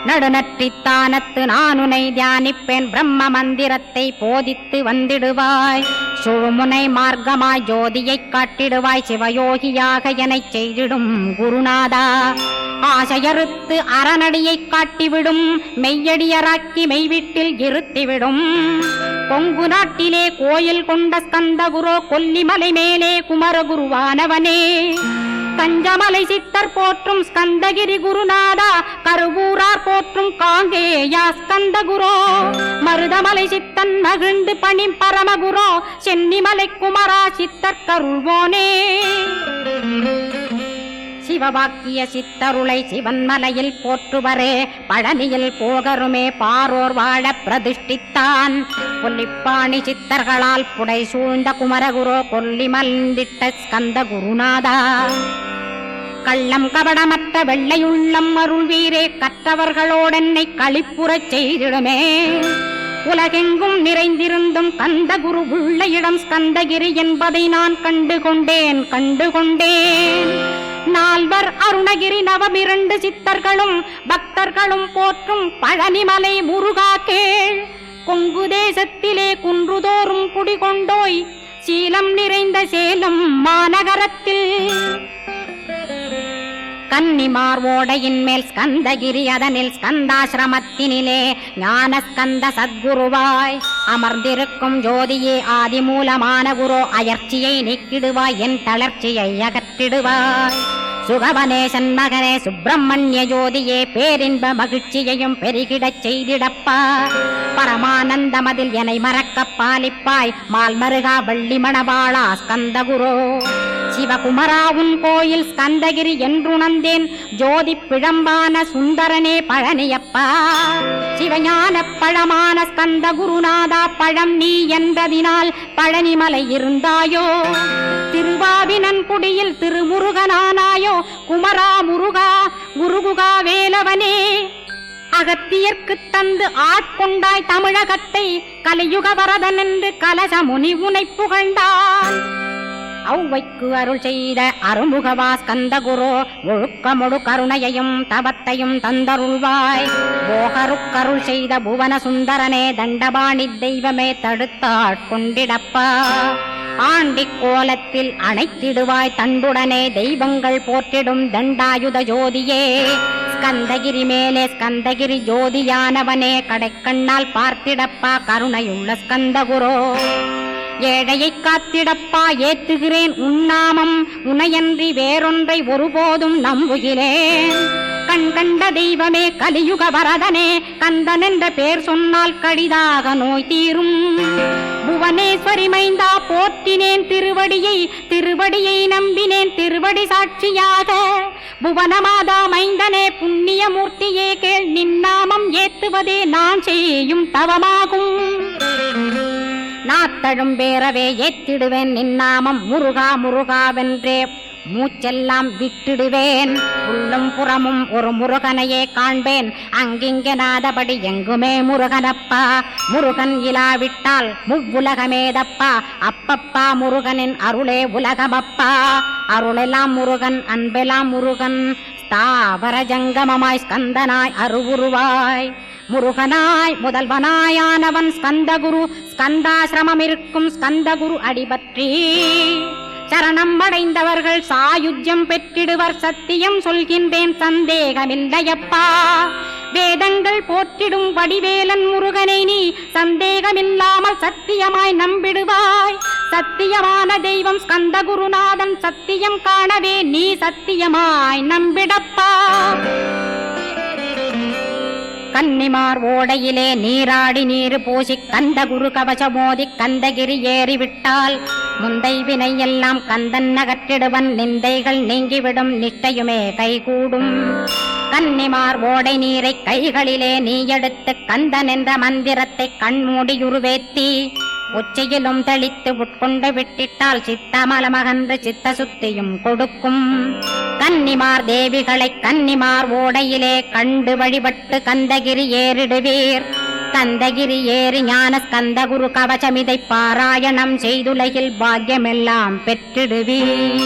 நடுநற்றித்தானத்து நானுனை தியானிப்பேன், பிரம்ம மந்திரத்தை போதித்து வந்திடுவாய். சுழுமுனை மார்க்கமாய் ஜோதியைக் காட்டிடுவாய், சிவயோகியாக எனச் செய்திடும் குருநாதா. ஆசையறுத்து அறநடியைக் காட்டிவிடும், மெய்யடியராக்கி மெய்வீட்டில் இருத்திவிடும். கொங்கு நாட்டிலே கோயில் கொண்ட ஸ்கந்தகுரோ, கொல்லிமலை மேலே குமரகுருவானவனே. கஞ்சமலை சித்தர் போற்றும் ஸ்கந்தகிரி குருநாதா, கருவூரார் போற்றும் காங்கேயா ஸ்கந்தகுரோ. மருதமலை சித்தன் மகிழ்ந்து பணி பரமகுரோ, சென்னிமலை குமரா சித்தர் கருள்வோனே. சிவவாக்கிய சித்தருளை சிவன்மலையில் போற்றுவரே, பழனியில் போகருமே பாரோர் வாழ பிரதிஷ்டித்தான். கொல்லிப்பாணி சித்தர்களால் புடை சூழ்ந்த குமரகுரோ, கொல்லி மல்ந்திட்ட ஸ்கந்த குருநாதா. கள்ளம் கபடமற்ற வெள்ளையுள்ளம் அருள் வீரே, கற்றவர்களோடென்னை களிப்புறச் செய்திடுமே. உலகெங்கும் நிறைந்திருந்தும் கந்த குரு உள்ள இடம் ஸ்கந்தகிரி என்பதை நான் கண்டுகொண்டேன். நால்வர் அருணகிரி நவமிரண்டு சித்தர்களும் பக்தர்களும் போற்றும் பழனிமலை முருகா கேள். கொங்கு தேசத்திலே குன்றுதோறும் குடிகொண்டோய், சீலம் நிறைந்த சேலம் மாநகரத்தில். கன்னிமார் ஓடையின் மேல் ஸ்கந்தகிரி, அதனில் ஸ்கந்தாசிரமத்தினிலே ஞான ஸ்கந்த சத்குருவாய் அமர்ந்திருக்கும் ஜோதியே ஆதிமூலமான குரு. அயற்சியை நீக்கிடுவாய், என் தளர்ச்சியை அகற்றிடுவாய். சுகவனேசன் மகனே சுப்பிரமணிய ஜோதியே, பேரின்ப மகிழ்ச்சியையும் பெருகிடச் செய்திடப்பா. பரமானந்தமதில் என்னை மறக்க பாலிப்பாய், மால்மருகா வள்ளி மணவாளா ஸ்கந்தகுரோ. சிவகுமரா உன் கோயில் ஸ்கந்தகிரி என்றுணர்ந்தேன், ஜோதி பிழம்பான சுந்தரனே பழனியப்பா. சிவஞான பழமான ஸ்கந்த குருநாதா, பழம் நீ என்றதினால் பழனிமலை இருந்தாயோ. திருவாவினன் குடியில் திருமுருகனானாயோ, குமரா முருகா குருகுகா வேலவனே. அகத்தியர்க்கு தந்து ஆட்கொண்டாய் தமிழகத்தை, கலியுக வரதன் என்று கலசமுனி உனை புகழ்ந்தான். ஔவைக்கு அருள் செய்த அருமுகவா ஸ்கந்தகுரு ஒழுக்கமொடு கருணையையும் தவத்தையும் தந்தருள்வாய். போகருக்கருள் செய்த புவன சுந்தரனே தண்டபாணி தெய்வமே தடுத்தாட்கொண்டிடப்பா. ஆண்டிக் கோலத்தில் அணைத்திடுவாய் தண்டுடனே தெய்வங்கள் போற்றிடும் தண்டாயுத ஜோதியே. ஸ்கந்தகிரி மேலே ஸ்கந்தகிரி ஜோதியானவனே கடைக்கண்ணால் பார்த்திடப்பா கருணையுள்ள ஸ்கந்தகுரு. ஏழையை காத்திடப்பா ஏத்துகிறேன் உன்னாமம் உனையன்றி வேறொன்றை ஒருபோதும் நம்புகிறேன். கண் கண்ட தெய்வமே கலியுக வரதனே கந்தன் என்ற பேர் சொன்னால் கடிதாக நோய் தீரும். புவனேஸ்வரி மைந்தா போற்றினேன் திருவடியை நம்பினேன் திருவடி சாட்சியாக. புவனமாதா மைந்தனே புண்ணியமூர்த்தியே கேள் நின்னாமம் ஏத்துவதே நான் செய்யும் தவமாகும். நாத்தழும் பேரவே ஏத்திடுவேன் நின்னாமம் முருகா முருகாவென்றே மூச்செல்லாம் விட்டிடுவேன். உள்ளும் புறமும் ஒரு முருகனையே காண்பேன் அங்கிங்கனாதபடி எங்குமே முருகனப்பா. முருகன் இலாவிட்டால் முவ்வுலகமேதப்பா. அப்பப்பா முருகனின் அருளே உலகமப்பா. அருளெல்லாம் முருகன் அன்பெல்லாம் முருகன் ஸ்தாவர ஜங்கமமாய் ஸ்கந்தனாய் அருவுருவாய். முருகனாய் முதல்வனாயானவன் ஸ்கந்தகுரு. ஸ்கந்தாசிரமம் இருக்கும் ஸ்கந்தகுரு அடிபற்றி சரணம் அடைந்தவர்கள் சாயுஜ்யம் பெற்றிடுவர். சத்தியம் சொல்கின்றேன் சந்தேகமில்லையப்பா. வேதங்கள் போற்றிடும் வடிவேலன் முருகனை நீ சந்தேகமில்லாமல் சத்தியமாய் நம்பிடுவாய். சத்தியமான தெய்வம் ஸ்கந்தகுருநாதன் சத்தியம் காணவே நீ சத்தியமாய் நம்பிடப்பா. கன்னிமார் ஓடையிலே நீராடி நீரு பூசி கந்தகுரு கவசமோதி கந்தகிரி ஏறிவிட்டால் முந்தை வினை எல்லாம் கந்தன் நகற்றிடுவன். நிந்தைகள் நீங்கிவிடும் நிஷ்டையுமே கைகூடும். கன்னிமார் ஓடை நீரை கைகளிலே நீ எடுத்து கந்தன் என்ற மந்திரத்தை கண்மூடியுருவேத்தி உச்சியிலும் தெளித்து உட்கொண்டு விட்டிட்டால் சித்தமலமகன்று சித்த சுத்தியும் கொடுக்கும். கன்னிமார் தேவிகளை கன்னிமார் ஓடையிலே கண்டு வழிபட்டு கந்தகிரி ஏறிடுவீர். கந்தகிரி ஏறி ஞான ஸ்கந்தகுரு கவசமிதை பாராயணம் செய்துலகில் பாக்கியமெல்லாம் பெற்றிடுவீர்.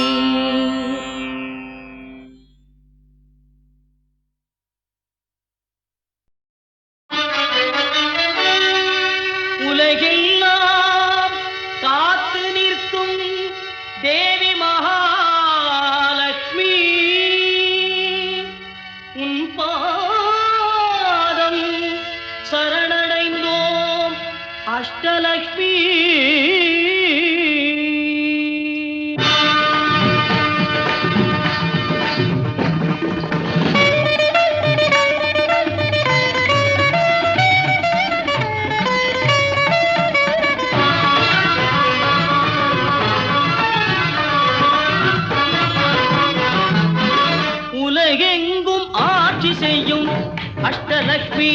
உலகெல்லாம் காத்து நிற்கும் தேவி மகாலட்சுமி உன் பாதம் சரணடைந்தோம் அஷ்டலக்ஷ்மி. உலகெங்கும் ஆட்சி செய்யும் அஷ்டலக்ஷ்மி.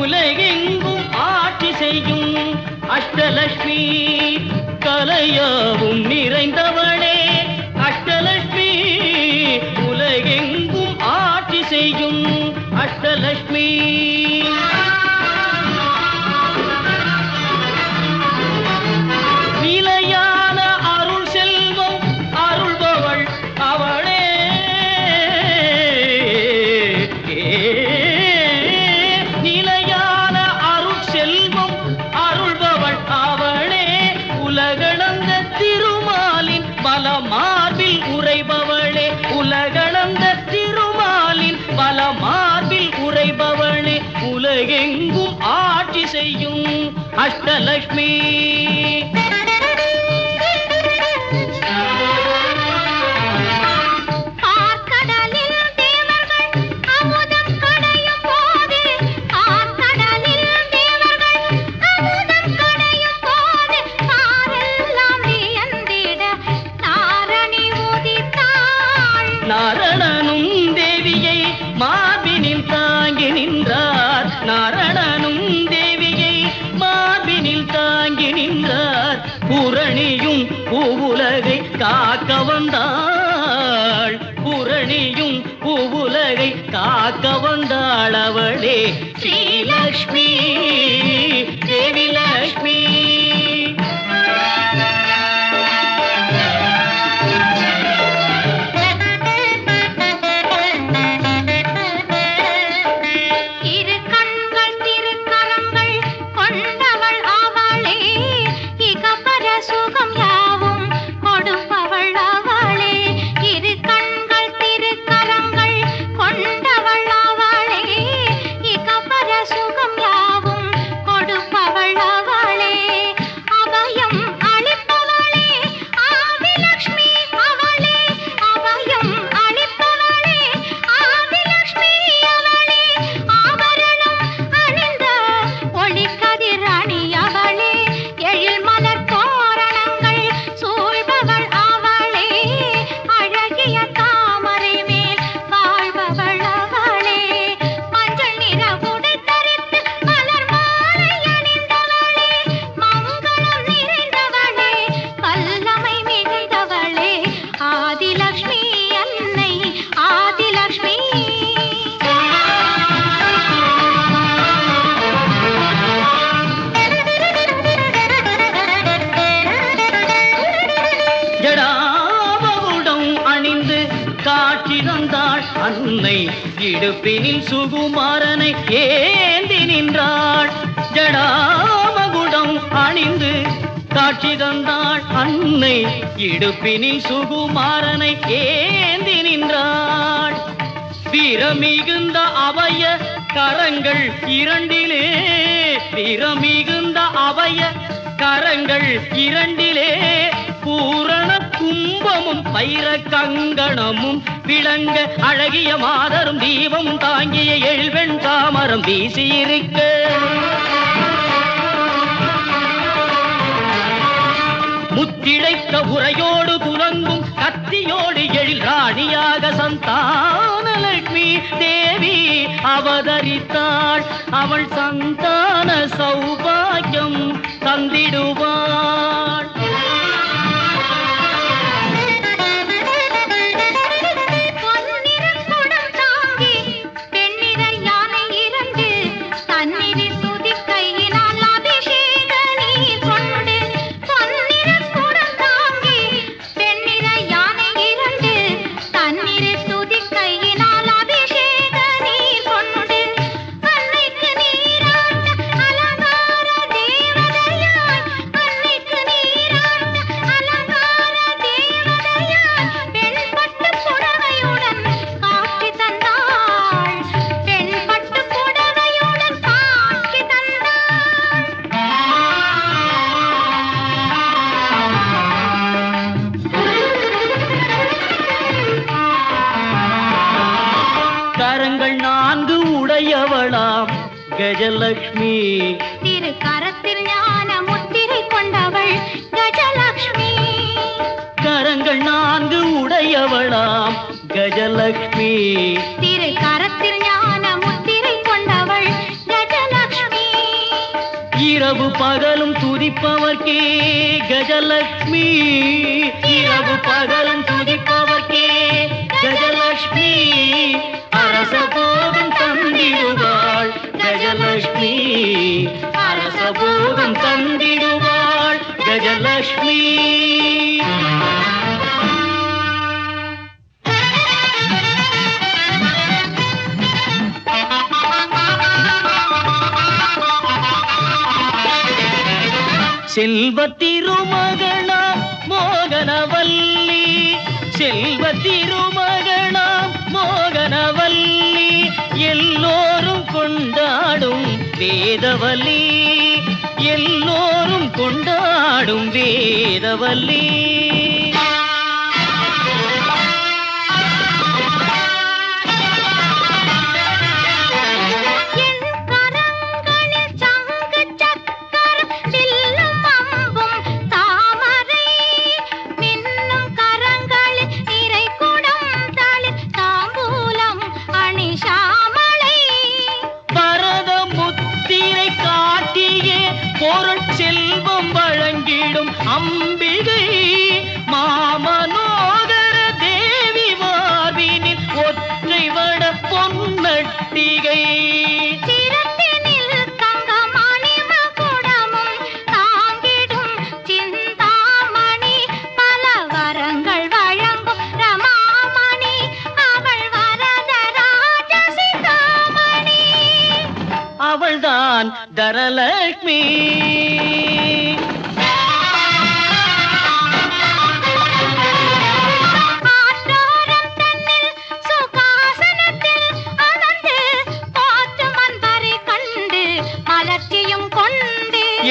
உலகெங்கும் ஆட்சி செய்யும் அஷ்டலக்ஷ்மி. கலையாவும் நிறைந்தவளே அஷ்டலக்ஷ்மி. உலகெங்கும் ஆட்சி செய்யும் அஷ்டலக்ஷ்மி. நிலையான அருள் செல்வம் அருள்பவள் அவளே. நிலையான அருள் செல்வம் அருள்பவள் அவளே. உலகளந்த திருமாலின் பலமார்பில் உரைபவளே. உலகளந்த திருமாலின் பலமார்பில் உரைபவளே. உலகெங்கும் ஆட்சி செய்யும் அஷ்டலக்ஷ்மி. நாரணனும் தேவியை மார்பினில் தாங்கி நின்றார். நாரணனும் தேவியை மார்பினில் தாங்கி நின்றார். பூரணியும் பூவுலகை காக்க வந்தாள். பூரணியும் பூவுலகை காக்க வந்தாள் அவளே ஸ்ரீலக்ஷ்மி தேவி லக்ஷ்மி. இடுப்பினில் சுகுமாரனை ஏந்தி நின்றாள். ஜடாமகுடம் அணிந்து காட்சி தந்தாள் அன்னை, இடுப்பினில் சுகுமாரனை ஏந்தி நின்றாள். வீரமிகுந்த அவைய கரங்கள் இரண்டிலே, வீரமிகுந்த அவைய கரங்கள் இரண்டிலே, பூரண கும்பமும் பைர கங்கணமும் விளங்க, அழகிய மாதரும் தீபம் தாங்கிய எழில்வெண் தாமரம் வீசியிருக்க, முத்திழைத்த உரையோடு துலங்கும் கத்தியோடு எழில் ராணியாக சந்தானலட்சுமி தேவி அவதரித்தாள். அவள் சந்தான சௌபாகியம் தந்திடுவாள். கரங்கள் நான்கு உடையவளாம் கஜலட்சுமி, திரு கரத்தில் ஞான முத்திரை கொண்டவள் கஜலட்சுமி. கரங்கள் நான்கு உடையவளாம் கஜலட்சுமி, திரு கரத்தில் ஞான முத்திரை கொண்டவள் கஜலட்சுமி. இரவு பகலும் துதிப்பவர்க்கே கஜலட்சுமி, இரவு பகலும் துதிப்பவர்க்கே கஜலட்சுமி. அரசபோகம் தந்திடுவாள் கஜலட்சுமி, அரசபோகம் தந்திடுவாள் கஜலட்சுமி. செல்வ திருமகனாம் மோகனவல்லி, செல்வ திருமகனாம் மோகனவல்லி, எல்லோரும் கொண்டாடும் வேதவல்லி, எல்லோரும் கொண்டாடும் வேதவல்லி. செல்வம் வழங்கிடும் அம்பிகை மாமனோதர தேவி மார்பினில் ஒற்றை வட பொன்னட்டிகை, சிரத்தினில் தங்கமணி மகுடமும் தாங்கிடும் சிந்தாமணி, பல வரங்கள் வழங்கும் ரமாமணி, அவள் வரத ராஜசிகாமணி, அவள்தான் தரலட்சுமி.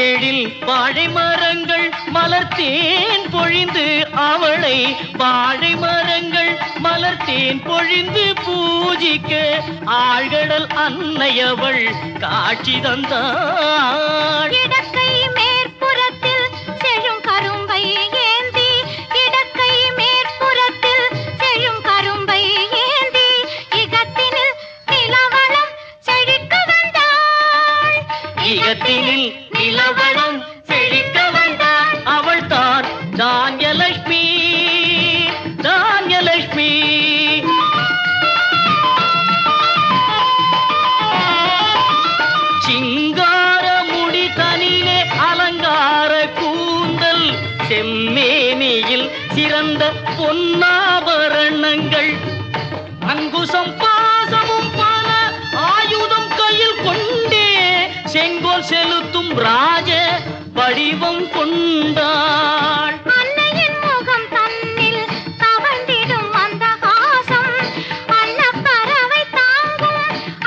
எழில் வாழை மரங்கள் மலர்த்தேன் பொழிந்து அவளை, வாழை மரங்கள் மலர்த்தேன் பொழிந்து பூஜிக்க, ஆழ்கடல் அன்னையவள் காட்சி தந்தாள். இடக்கை மேற்புறத்தில் செழும் கரும்பை ஏந்தி, இடக்கை மேற்புறத்தில் செழும் கரும்பை ஏந்தி, இகத்தினில் நிலவளம் செழிக்க வந்தாள். இகத்தினில் நிலவளம் செழிக்க வந்தாள். அவள் தான் தான்யலட்சுமி, தான்யலட்சுமி. சிங்கார முடி தனிலே அலங்கார கூந்தல், செம்மேனியில் சிறந்த பொன்னாபரணங்கள், அங்குசம் பாசம் செங்கோல் செலுத்தும் ராஜ வடிவம் கொண்டாள். அன்னையின் முகம் தன்னில் தவழ்ந்திடும் மந்தகாசம், அன்னப்பறவை தாங்கும்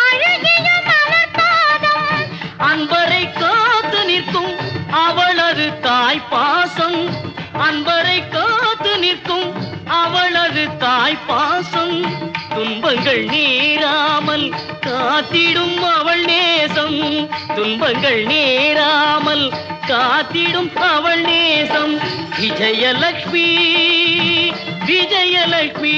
அழகிய மலர்பாதம். அன்பரை காத்து நிற்கும் அவளது தாய்ப்பாசம், அன்பரை காத்து நிற்கும் அவளது தாய்ப்பாசம். துன்பங்கள் நேராமல் காத்திடும் அவள் நேசம், துன்பங்கள் நேராமல் காத்திடும் அவள் நேசம். விஜயலட்சுமி விஜயலட்சுமி.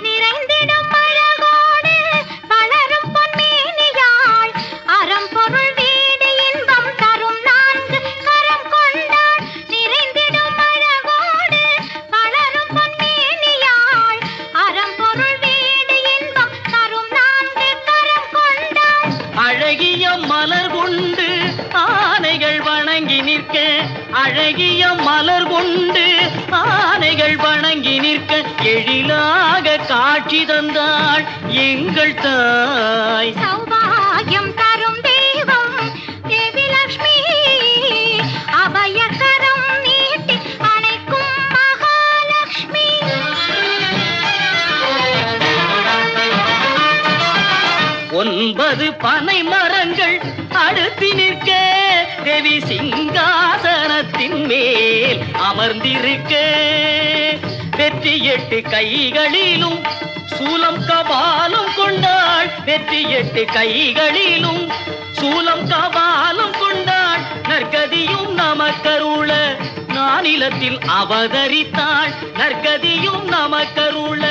நிறைந்திடும் அழகோடு வளரும் பொன்மேனியாள், அறம்பொருள் வீடு இன்பம் தரும் நான்கு கரம் கொண்டாள். நிறைந்திடும் அழகோடு வளரும் பொன்மேனியாள், அறம்பொருள் வீடு இன்பம் தரும் நான்கு கரம் கொண்டாள். அழகிய மலர் கொண்டு ஆனைகள் வணங்கி நிற்க, அழகிய மலர் கொண்டு ஆனைகள் வணங்கி நிற்க எழிலாக காட்சி தந்தாள் எங்கள் தாய். சௌபாகியம் தரும் தெய்வம் தேவி லட்சுமி, அபயகரம் நீட்டி அணைக்கும் மகாலட்சுமி. ஒன்பது பனை மரங்கள் அடுத்து நிற்க தேவி சிங்காசனத்தின் மேல் அமர்ந்திருக்க, வெற்றி 8 கைகளிலும் சூலம் கபாலம் கொண்டாள், வெற்றி 8 கைகளிலும் சூலம் கபாலம் கொண்டாள். நற்கதியும் நமக்கருள நானிலத்தில் அவதரித்தாள், நற்கதியும் நமக்கருள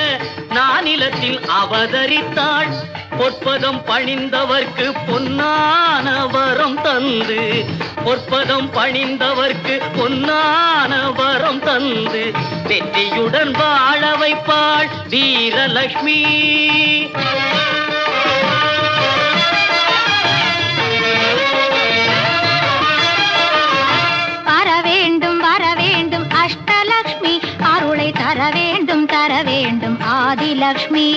நானிலத்தில் அவதரித்தாள். பொற்பதம் பணிந்தவர்க்கு பொன்னான வரம் தந்து, பொற்பதம் பணிந்தவர்க்கு பொன்னான வரம் தந்து வெற்றியுடன் வாழ வைப்பாள் வீரலட்சுமி. வர வேண்டும் அஷ்டலட்சுமி, அருளை தர வேண்டும் ஆதிலட்சுமி.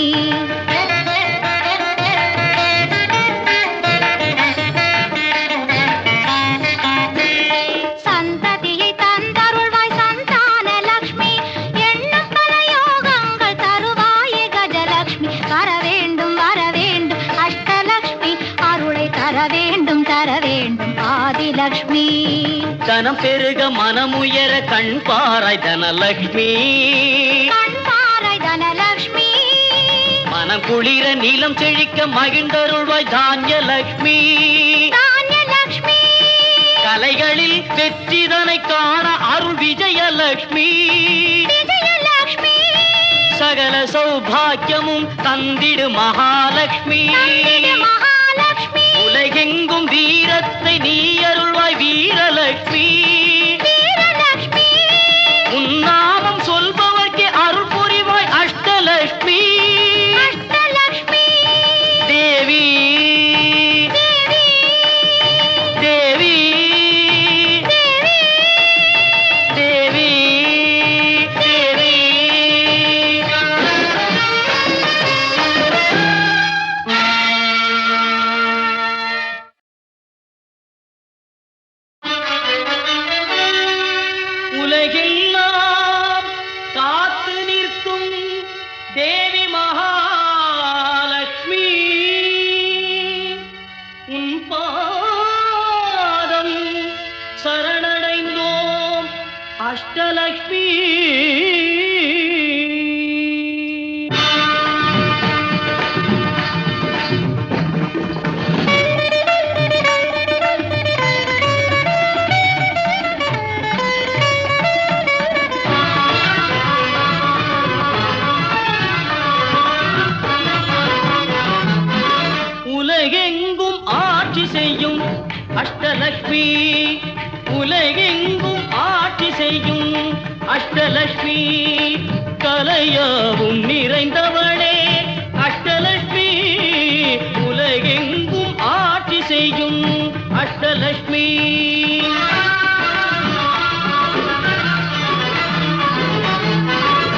சந்ததியை தந்தருள்வாய் சந்தான லட்சுமி, எண்ணும் பல யோகங்கள் தருவாயே கஜலட்சுமி. வர வேண்டும் அஷ்டலட்சுமி, அருளை தர வேண்டும் ஆதிலட்சுமி. தனம் பெருக மனமுயர கண் பாராய் தனலட்சுமி, தனலட்சுமி. மனம் குளிர நீலம் செழிக்க மகிழ்ந்தருள்வாய் தானியலட்சுமி. கலைகளில் வெற்றிதனை காண அருள் விஜயலட்சுமி. சகல சௌபாக்கியமும் தந்திடு மகாலட்சுமி. உலகெங்கும் வீரத்தை நீ அருள்வாய் வீரலட்சுமி. உன்னாமம் சொல்பவர்க்கு அருள் புரிவாய் அஷ்டலட்சுமி. தேவி தேவி தேவி தேவி. உலகெல்லாம் காத்து நிற்கும் தேவி மகாலட்சுமி, உன் பாதம் சரணடைந்தோம் அஷ்டலட்சுமி. உலகெங்கும் ஆட்சி செய்யும் அஷ்டலட்சுமி, உலகெங்கும் ஆட்சி செய்யும் அஷ்டலட்சுமி. கலையாவும் நிறைந்தவளே அஷ்டலட்சுமி, உலகெங்கும் ஆட்சி செய்யும் அஷ்டலட்சுமி.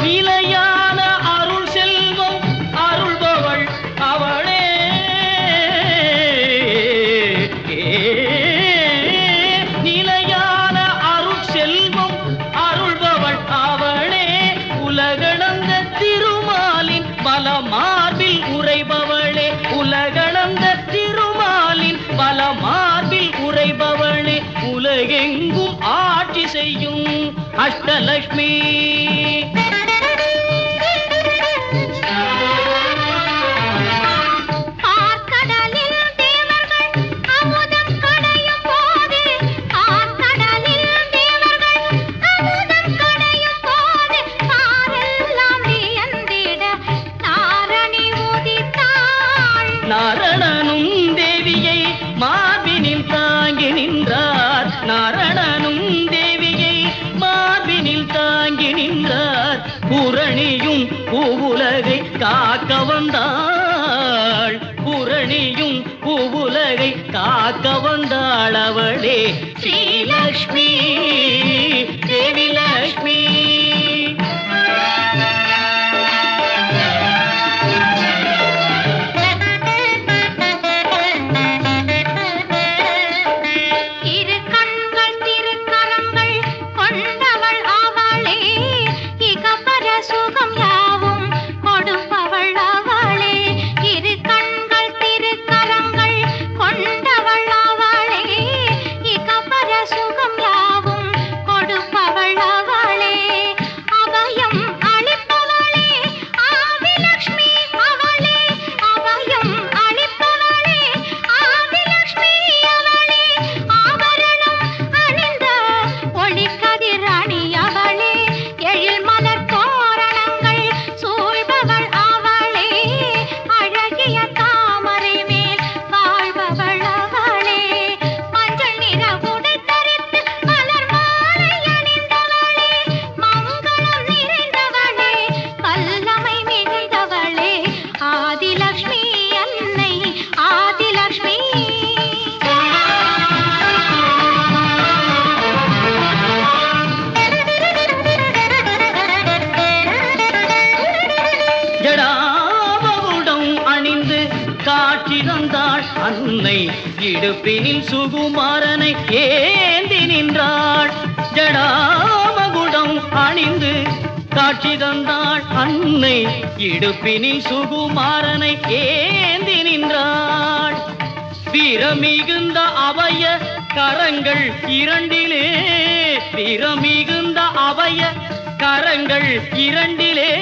நிலையான அருள் செல்வம் கஜலக்ஷ்மி. நாரணனும் தேவியை மார்பினில் தாங்கி நின்றார். நாரணனும் தேவியை மார்பினில் தாங்கி நின்றார். பூரணியும் பூவுலகை காக்க வந்தாள். பூரணியும் பூவுலகை காக்க வந்தாள். அவளே ஸ்ரீலக்ஷ்மி தேவி லக்ஷ்மி. அன்னை இடுப்பினில் சுகுமாரனை ஏந்தி நின்றாள். ஜடாமகுடம் அணிந்து காட்சி தந்தாள். அன்னை இடுப்பினில் சுகுமாரனை ஏந்தி நின்றாள். வீரமிகுந்த அபய கரங்கள் இரண்டிலே. வீரமிகுந்த அபய கரங்கள் இரண்டிலே.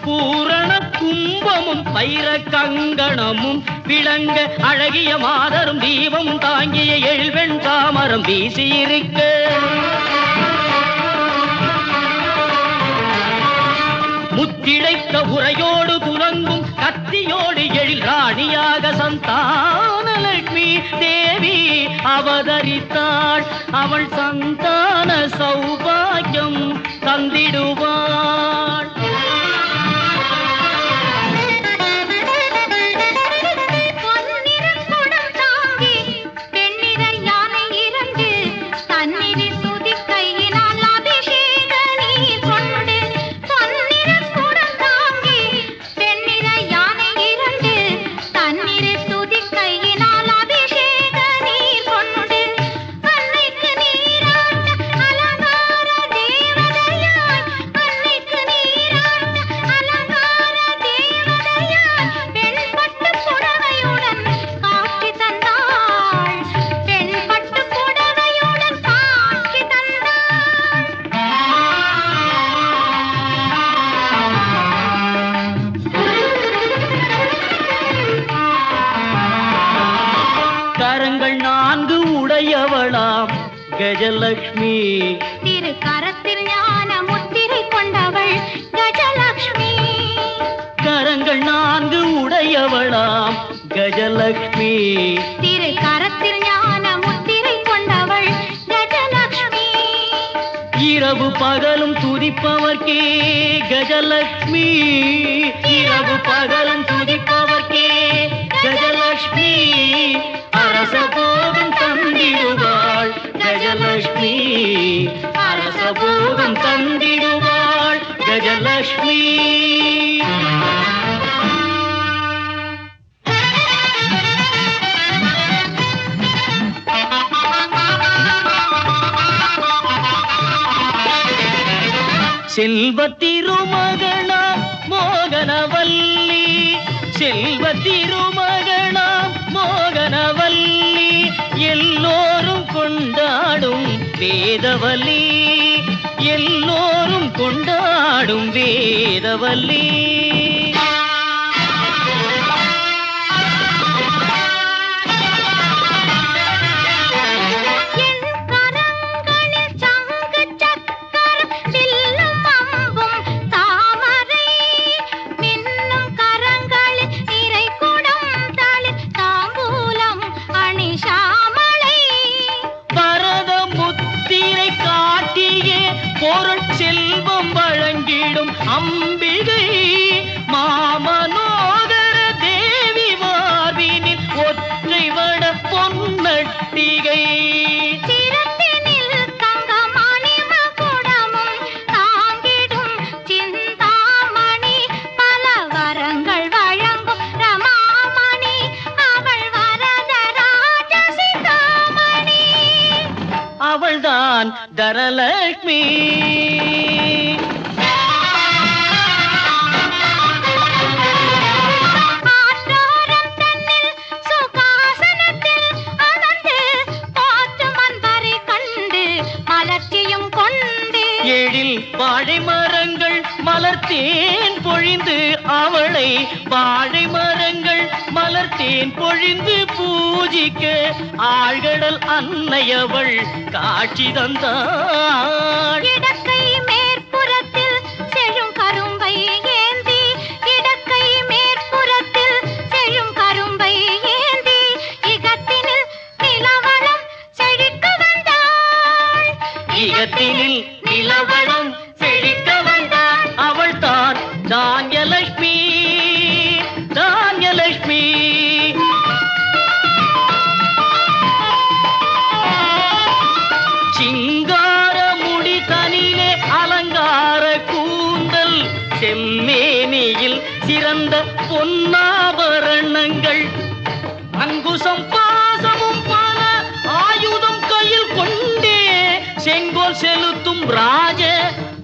பூரண கும்பமும் பைர கங்கணமும் விளங்க அழகிய மாதரும் தீபமும் தாங்கிய எழுவெண் தாமரம் வீசியிருக்க. முத்திழைத்த உரையோடு துலங்கும் கத்தியோடு எழில் ராணியாக சந்தானலக்ஷ்மி தேவி அவதரித்தாள். அவள் சந்தான சௌபாகியம் தந்திடுவாள். கரங்கள் நான்கு உடையவளாம் கஜலக்ஷ்மி. திரு கரத்தில் ஞான முத்திரை கொண்டவள் கஜலக்ஷ்மி. கரங்கள் நான்கு உடையவளாம் கஜலக்ஷ்மி. திரு கரத்தில் ஞான முத்திரை கொண்டவள் கஜலக்ஷ்மி. இரவு பகலும் துதிப்பவர்க்கே கஜலக்ஷ்மி. இரவு பகலும் துதிப்பவர்க்கே கஜலக்ஷ்மி. அரச போகம் தந்திடுவாள் கஜலக்ஷ்மி. அரச போகம் தந்திடுவாள் கஜலக்ஷ்மி. செல்வ திருமகனாம் மோகனவல்லி. செல்வ திருமகனாம் மோகனவல்லி. எல்லோரும் கொண்டாடும் வேதவல்லி. எல்லோரும் பாடும் வேதவல்லி. செல்வம் வழங்கிடும் அம்பிகை மாமனோதர தேவி மார்பினில் ஒற்றை வட பொன்னட்டிகை. சிரத்தினில் தங்கமணி மகுடமும் தாங்கிடும் சிந்தாமணி பல வரங்கள் வழங்கும் ரமாமணி அவள் வரதராஜ சிந்தாமணி. அவள்தான் தரலக்ஷ்மி. வாழை மரங்கள் மலர்த்தேன் பொழிந்து அவளை வாழை மரங்கள் மலர்த்தேன் பொழிந்து பூஜிக்க ஆழ்கடல் அன்னையவள் காட்சி தந்தாள். இடக்கை மேற்புறத்தில் செழும் கரும்பை ஏந்தி, இடக்கை மேற்புறத்தில் செழும் கரும்பை ஏந்தி இகத்தினில் நிலவளம் செழிக்க வந்தாள். இகத்தினில் நிலவளம் செழிக்க வந்தாள். அவள் தான் தான்யலட்சுமி, தான்யலட்சுமி. சிங்கார முடி தனிலே அலங்கார கூந்தல், செம்மேனியில் சிறந்த பொன்னாபரணங்கள், அங்குசம் பாசமும் பல ஆயுதம் கையில் கொண்டே செங்கோல் செலுத்தும் ராஜ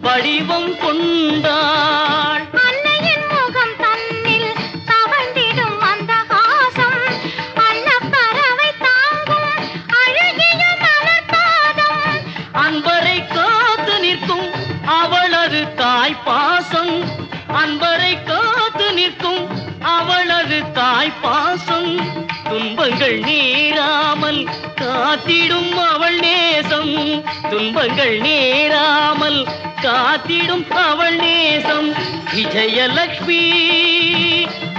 வடிவம் கொண்டாள். அன்னையின் முகம் தன்னில் தவழ்ந்திடும் மந்தகாசம், அன்னப்பறவை தாங்கும் அழகிய மலர்பாதம். அன்பரை காத்து நிற்கும் அவளது தாய்ப்பாசம், அன்பரை காத்து நிற்கும் அவளது தாய்ப்பாசம். துன்பங்கள் நேராமல் காத்திடும் அவள் நேசம், துன்பங்கள் நேராமல் காத்திடும் அவள் நேசம். விஜயலட்சுமி,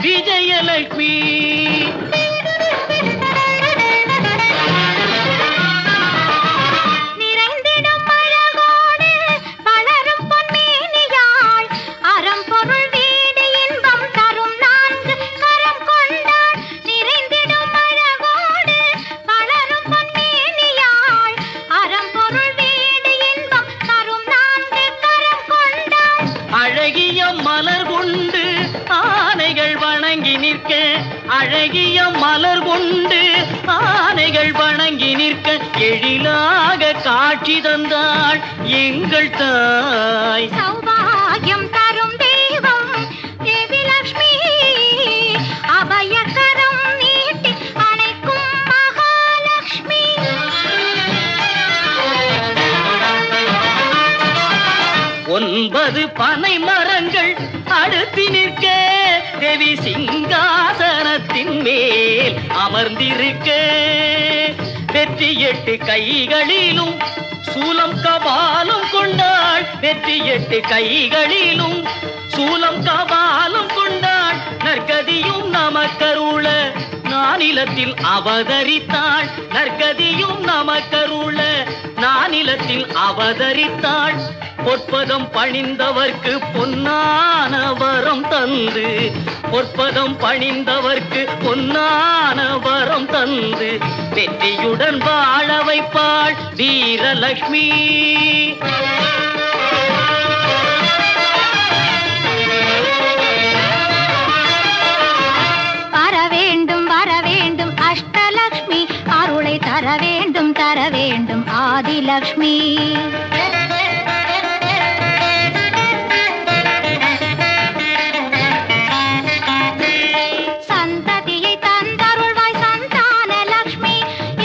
விஜயலட்சுமி. நிறைந்திடும் அழகோடு வளரும் பொன்மேனியாள், அறம்பொருள் வீடு இன்பம் தரும் நான்கு கரம் கொண்டாள். நிறைந்திடும் அழகோடு வளரும் பொன்மேனியாள், அறம்பொருள் வீடு இன்பம் தரும் நான்கு கரம் கொண்டாள். அழகிய மலர் கொண்டு ஆனைகள் வணங்கி நிற்க, அழகிய மலர் கொண்டு ஆனைகள் வணங்கி நிற்க எழிலாக காட்சி தந்தாள் எங்கள் தாய். சௌபாகியம் தரும் தெய்வம் தேவி லட்சுமி, அபயகரம் நீட்டி அணைக்கும் மகாலட்சுமி. ஒன்பது பனை மரங்கள் அடுத்து நிற்க தேவி சிங்காசனத்தின் மேல் அமர்ந்திருக்க, வெற்றி 8 கைகளிலும் சூலம் கபாலம் கொண்டாள், வெற்றி 8 கைகளிலும் சூலம் கபாலம் கொண்டாள். நற்கதியும் நமக்கருள நானிலத்தில் அவதரித்தாள், நற்கதியும் நமக்கருள நானிலத்தில் அவதரித்தாள். பொற்பதம் பணிந்தவர்க்கு பொன்னான வரம் தந்து, பொற்பதம் பணிந்தவர்க்கு பொன்னான வரம் தந்து வெற்றியுடன் வாழ வைப்பாள் வீரலட்சுமி. வர வேண்டும் அஷ்டலட்சுமி, அருளை தர வேண்டும் ஆதிலட்சுமி. சந்ததியை தந்தருள்வாய் சந்தான லட்சுமி,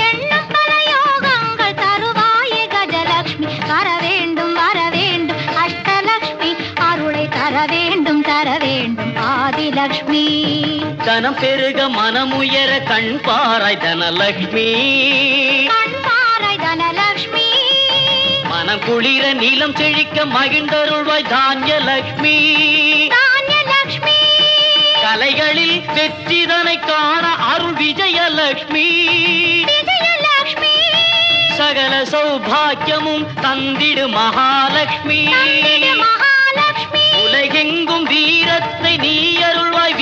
எண்ணும் பல யோகங்கள் தருவாயே கஜலட்சுமி. வர வேண்டும் அஷ்டலட்சுமி, அருளை வளம் பெருக மனமுயர கண் பாராய் தனலக்ஷ்மி தனலக்ஷ்மி மனம் குளிர நீலம் செழிக்க மகிழ்ந்தருள்வாய் தானியலக்ஷ்மி தானியலக்ஷ்மி கலைகளில் வெற்றிதனை காண அருள் விஜயலக்ஷ்மி விஜயலக்ஷ்மி சகல சௌபாக்கியமும் தந்திடு மகாலட்சுமி மகாலட்சுமி உலகெங்கும் வீரத்தை நீ அருள்வாய்